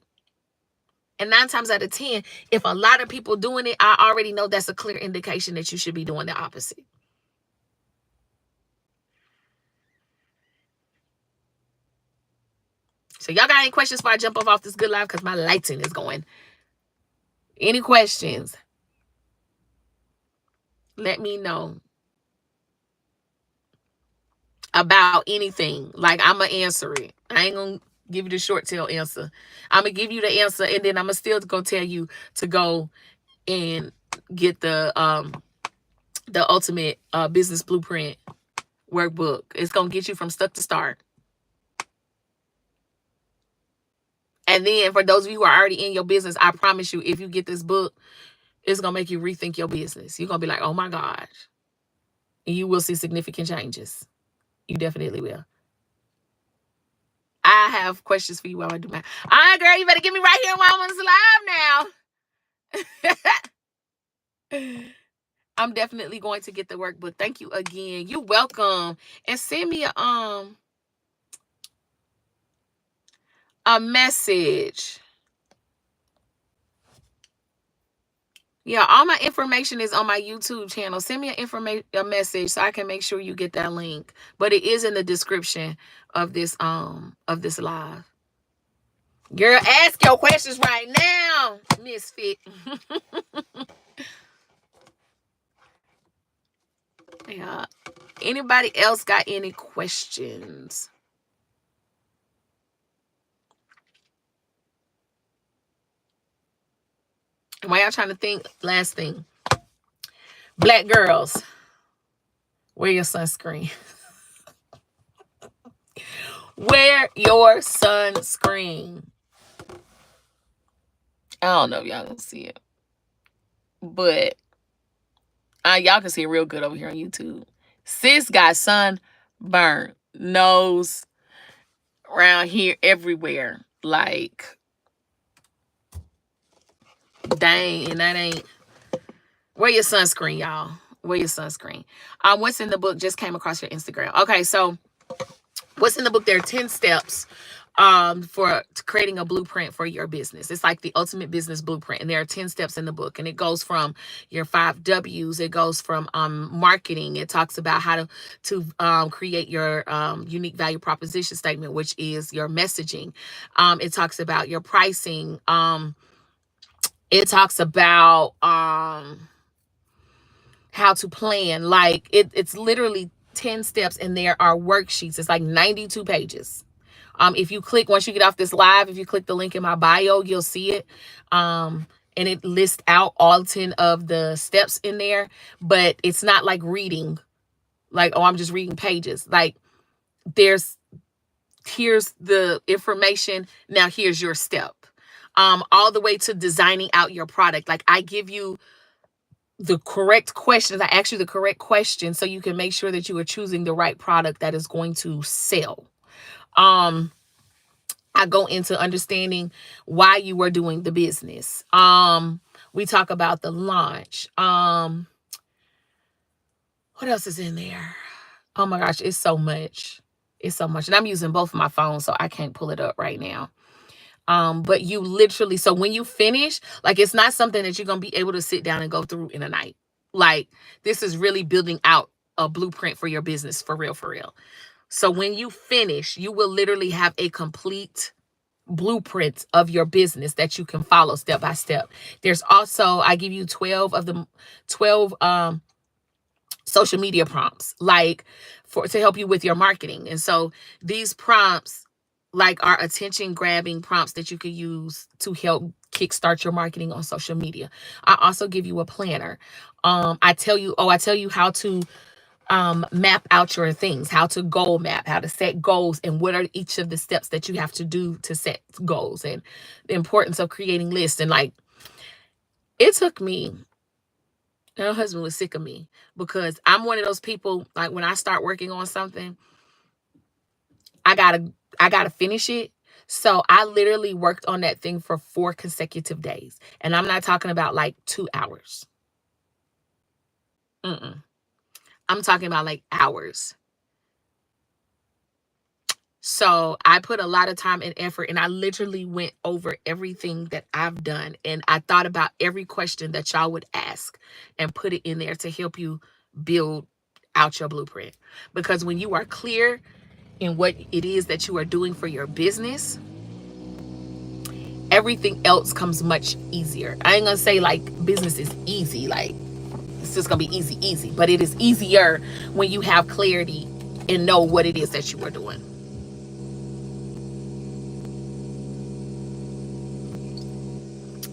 And 9 times out of 10, if a lot of people doing it, I already know that's a clear indication that you should be doing the opposite. So y'all got any questions before I jump off this good live? Because my lighting is going. Any questions? Let me know about anything. Like, I'm going to answer it. I ain't going to give you the short tail answer. I'm going to give you the answer, and then I'm going to still go tell you to go and get the ultimate business blueprint workbook. It's going to get you from stuck to start. And then for those of you who are already in your business, I promise you, if you get this book, it's going to make you rethink your business. You're going to be like, oh my gosh. And you will see significant changes. You definitely will. I have questions for you while I do my. All right, girl, you better get me right here while I'm on this live now. I'm definitely going to get the workbook. Thank you again. You're welcome. And send me a message. Yeah, all my information is on my YouTube channel. Send me a message so I can make sure you get that link. But it is in the description of this live. Girl, ask your questions right now, Misfit. Yeah. Anybody else got any questions? And while y'all trying to think, last thing. Black girls, wear your sunscreen. Wear your sunscreen. I don't know if y'all can see it, but y'all can see it real good over here on YouTube. Sis got sunburn, nose, around here, everywhere. Like, dang, and that ain't. Wear your sunscreen, y'all. Wear your sunscreen. What's in the book just came across your Instagram. Okay, so what's in the book? There are 10 steps for creating a blueprint for your business. It's like the ultimate business blueprint, and there are 10 steps in the book, and it goes from your 5 W's. It goes from marketing. It talks about how to create your unique value proposition statement, which is your messaging. It talks about your pricing. It talks about how to plan. Like it's literally 10 steps, and there are worksheets. It's like 92 pages. If you click, once you get off this live, if you click the link in my bio, you'll see it. And it lists out all 10 of the steps in there, but it's not like reading, like, oh, I'm just reading pages. Like, here's the information. Now here's your step. All the way to designing out your product. Like, I give you the correct questions. I ask you the correct questions so you can make sure that you are choosing the right product that is going to sell. I go into understanding why you are doing the business. We talk about the launch. What else is in there? Oh my gosh, it's so much. It's so much. And I'm using both of my phones, so I can't pull it up right now. But you literally, so when you finish, like, it's not something that you're going to be able to sit down and go through in a night. Like, this is really building out a blueprint for your business, for real, for real. So when you finish, you will literally have a complete blueprint of your business that you can follow step by step. There's also, I give you 12 of the 12 social media prompts, like, to help you with your marketing. And so these prompts, like, are attention grabbing prompts that you can use to help kickstart your marketing on social media. I also give you a planner. I tell you how to map out your things, how to goal map, how to set goals, and what are each of the steps that you have to do to set goals, and the importance of creating lists. And like, it took me, and her husband was sick of me, because I'm one of those people, like, when I start working on something, I gotta finish it. So I literally worked on that thing for 4 consecutive days. And I'm not talking about like 2 hours. I'm talking about like hours. So I put a lot of time and effort, and I literally went over everything that I've done. And I thought about every question that y'all would ask and put it in there to help you build out your blueprint. Because when you are clear in what it is that you are doing for your business, everything else comes much easier. I ain't gonna say like business is easy, like it's just gonna be easy, but it is easier when you have clarity and know what it is that you are doing.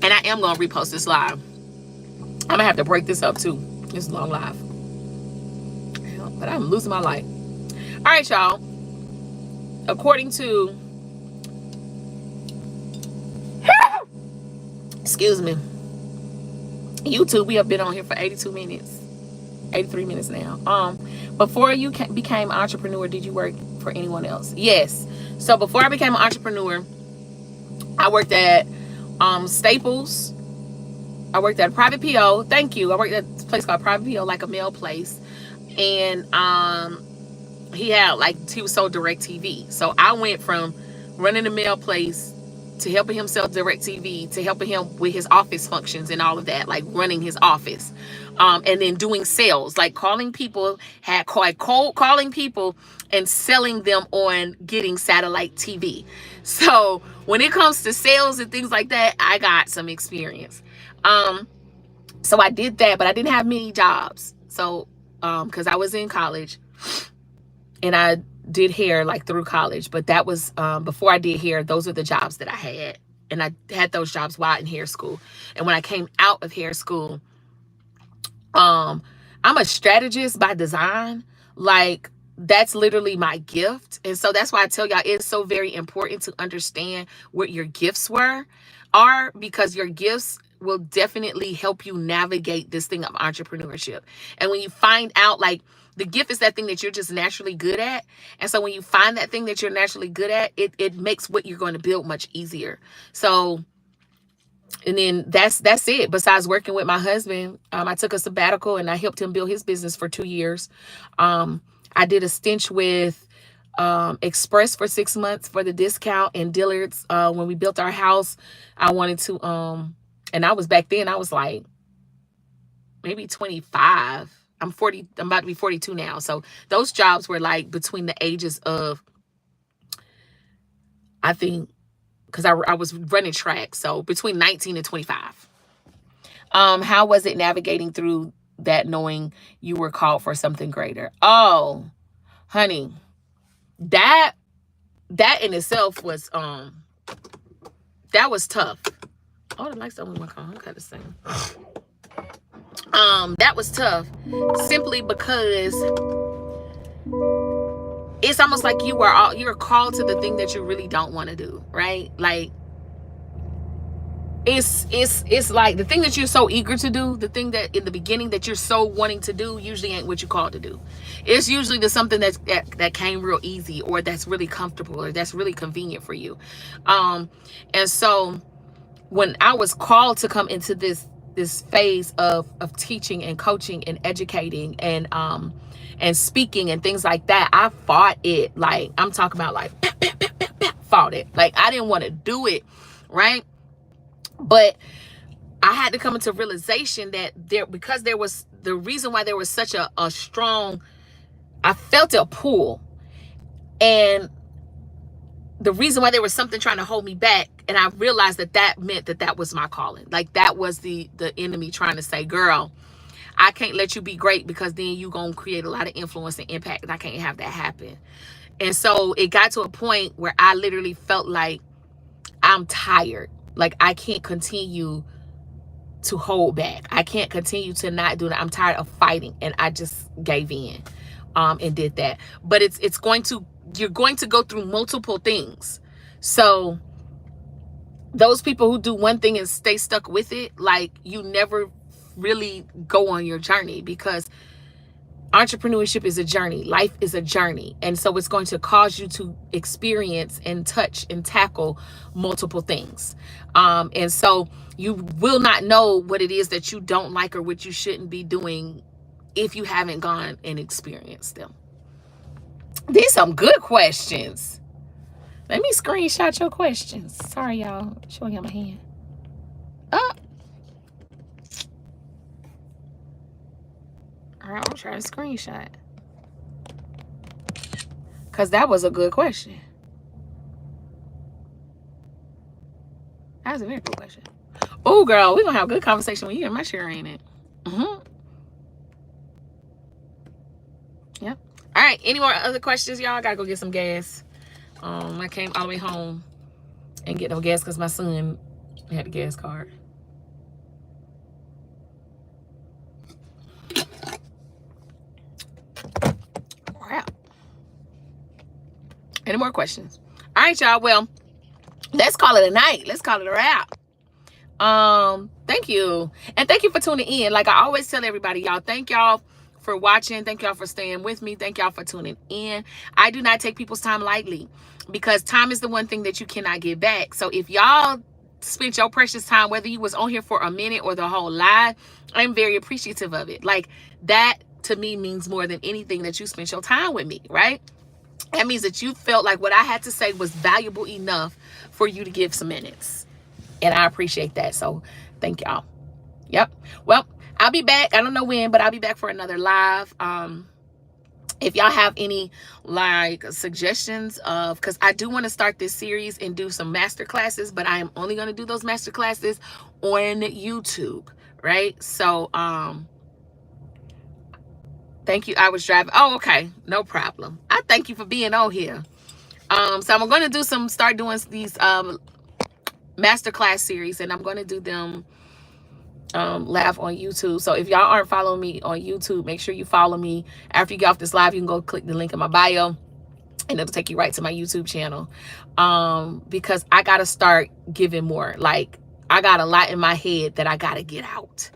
And I am gonna repost this live. I'm gonna have to break this up too. It's a long live, but I'm losing my light. All right, y'all. According to, excuse me, YouTube, we have been on here for 82 minutes, 83 minutes now. Before you became an entrepreneur, did you work for anyone else? Yes. So before I became an entrepreneur, I worked at Staples. I worked at a private PO. Thank you. I worked at a place called Private PO, like a mail place. And he was sold DirecTV. So I went from running the mail place to helping him sell DirecTV to helping him with his office functions and all of that, like running his office. And then doing sales, like calling people, cold calling people and selling them on getting satellite TV. So when it comes to sales and things like that, I got some experience. So I did that, but I didn't have many jobs. So, because I was in college and I did hair like through college, but that was before I did hair. Those are the jobs that I had, and I had those jobs while in hair school. And when I came out of hair school, I'm a strategist by design. Like, that's literally my gift. And so that's why I tell y'all it's so very important to understand what your gifts are, because your gifts will definitely help you navigate this thing of entrepreneurship. And when you find out, like, the gift is that thing that you're just naturally good at. And so when you find that thing that you're naturally good at, it makes what you're going to build much easier. So, and then that's it. Besides working with my husband, I took a sabbatical and I helped him build his business for 2 years. I did a stint with Express for 6 months for the discount, and Dillard's when we built our house. I wanted to and I was back then, I was like maybe 25. I'm 40. I'm about to be 42 now. So those jobs were like between the ages of, I think, because I was running track, so between 19 and 25. How was it navigating through that, knowing you were called for something greater? Oh, honey, that in itself was that was tough. Oh, the lights don't want to come. I'm kind of saying. That was tough, simply because it's almost like you're called to the thing that you really don't want to do, right? Like, it's like the thing that you're so eager to do, the thing that in the beginning that you're so wanting to do, usually ain't what you're called to do. It's usually the something that came real easy, or that's really comfortable, or that's really convenient for you. And so when I was called to come into this phase of teaching and coaching and educating and speaking and things like that, I fought it. Like, I'm talking about like fought it. Like, I didn't want to do it, right? But I had to come into realization that because there was the reason why there was such a strong, I felt a pull, and the reason why there was something trying to hold me back, and I realized that meant that was my calling. Like, that was the enemy trying to say, girl, I can't let you be great, because then you gonna create a lot of influence and impact, and I can't have that happen. And so it got to a point where I literally felt like I'm tired. Like, I can't continue to hold back. I can't continue to not do that. I'm tired of fighting, and I just gave in and did that. But you're going to go through multiple things. So those people who do one thing and stay stuck with it, like, you never really go on your journey, because entrepreneurship is a journey. Life is a journey. And so it's going to cause you to experience and touch and tackle multiple things. And so you will not know what it is that you don't like or what you shouldn't be doing if you haven't gone and experienced them. These are some good questions. Let me screenshot your questions. Sorry, y'all. Showing you my hand. Oh. All right, I'm trying to screenshot, because that was a good question. That was a very good question. Oh, girl, we're going to have a good conversation when you in my chair, ain't it? Yep. All right, any more other questions, y'all? I got to go get some gas. I came all the way home and get no gas because my son had a gas card. Wow. Any more questions? All right, y'all. Well, let's call it a night. Let's call it a wrap. Thank you. And thank you for tuning in. Like I always tell everybody, y'all, thank y'all for watching. Thank y'all for staying with me. Thank y'all for tuning in. I do not take people's time lightly, because time is the one thing that you cannot get back. So if y'all spent your precious time, whether you was on here for a minute or the whole live, I'm very appreciative of it. Like, that to me means more than anything, that you spent your time with me, right? That means that you felt like what I had to say was valuable enough for you to give some minutes. And I appreciate that. So thank y'all. Yep. Well, I'll be back. I don't know when, but I'll be back for another live. If y'all have any like suggestions of, because I do want to start this series and do some master classes, but I am only going to do those master classes on YouTube, right? So thank you. I was driving. Oh, okay. No problem. I thank you for being on here. So I'm going to start doing these masterclass series, and I'm going to do them Laugh on YouTube. So if y'all aren't following me on YouTube, make sure you follow me. After you get off this live, you can go click the link in my bio and it'll take you right to my YouTube channel. Because I gotta start giving more. Like, I got a lot in my head that I gotta get out.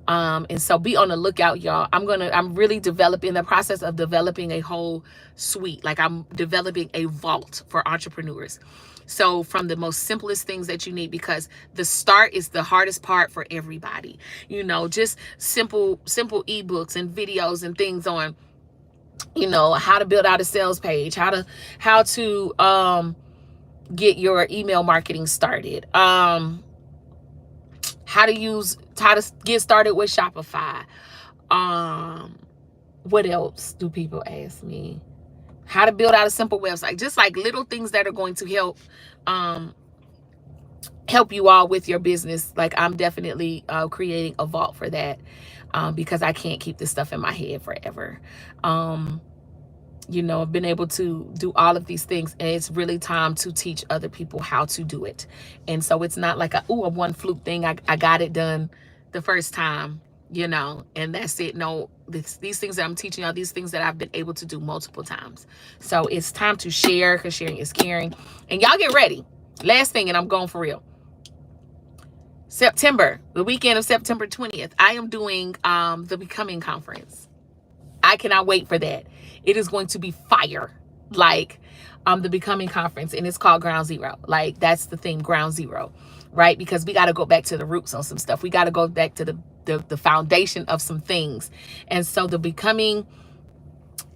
And so be on the lookout, y'all. I'm really developing the process of developing a whole suite. Like, I'm developing a vault for entrepreneurs. So from the most simplest things that you need, because the start is the hardest part for everybody. You know, just simple ebooks and videos and things on, you know, how to build out a sales page, how to get your email marketing started, how to get started with Shopify. What else do people ask me? How to build out a simple website. Just like little things that are going to help you all with your business. Like, I'm definitely creating a vault for that, because I can't keep this stuff in my head forever. You know, I've been able to do all of these things, and it's really time to teach other people how to do it. And so it's not like a one fluke thing. I got it done the first time, you know, and that's it. No, these things that I'm teaching y'all, these things that I've been able to do multiple times. So it's time to share, because sharing is caring. And y'all get ready. Last thing, and I'm going for real. September, the weekend of September 20th, I am doing the Becoming Conference. I cannot wait for that. It is going to be fire. Like, the Becoming Conference, and it's called Ground Zero. Like, that's the theme, Ground Zero, right? Because we got to go back to the roots on some stuff. We got to go back to the foundation of some things. And so the Becoming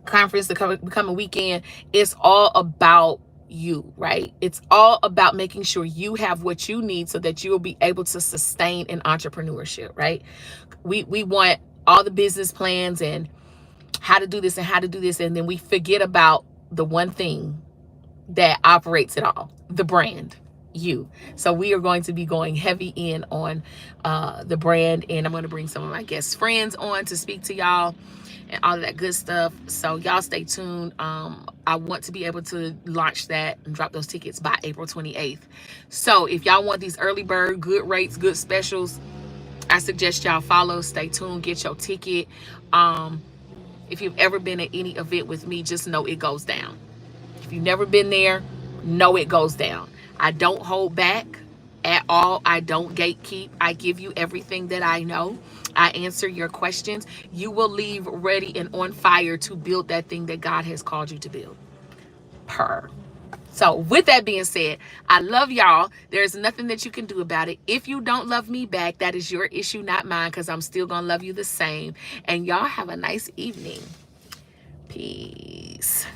Conference, the Becoming Weekend, is all about you, right? It's all about making sure you have what you need so that you will be able to sustain an entrepreneurship, right? We want all the business plans and how to do this and how to do this, and then we forget about the one thing that operates it all, the brand, you. So we are going to be going heavy in on the brand, and I'm going to bring some of my guest friends on to speak to y'all and all of that good stuff. So y'all stay tuned. I want to be able to launch that and drop those tickets by April 28th. So if y'all want these early bird, good rates, good specials, I suggest y'all follow, stay tuned, get your ticket. If you've ever been at any event with me, just know it goes down. If you've never been there, know it goes down. I don't hold back at all. I don't gatekeep. I give you everything that I know. I answer your questions. You will leave ready and on fire to build that thing that God has called you to build. Per. So with that being said, I love y'all. There's nothing that you can do about it. If you don't love me back, that is your issue, not mine, because I'm still going to love you the same. And y'all have a nice evening. Peace.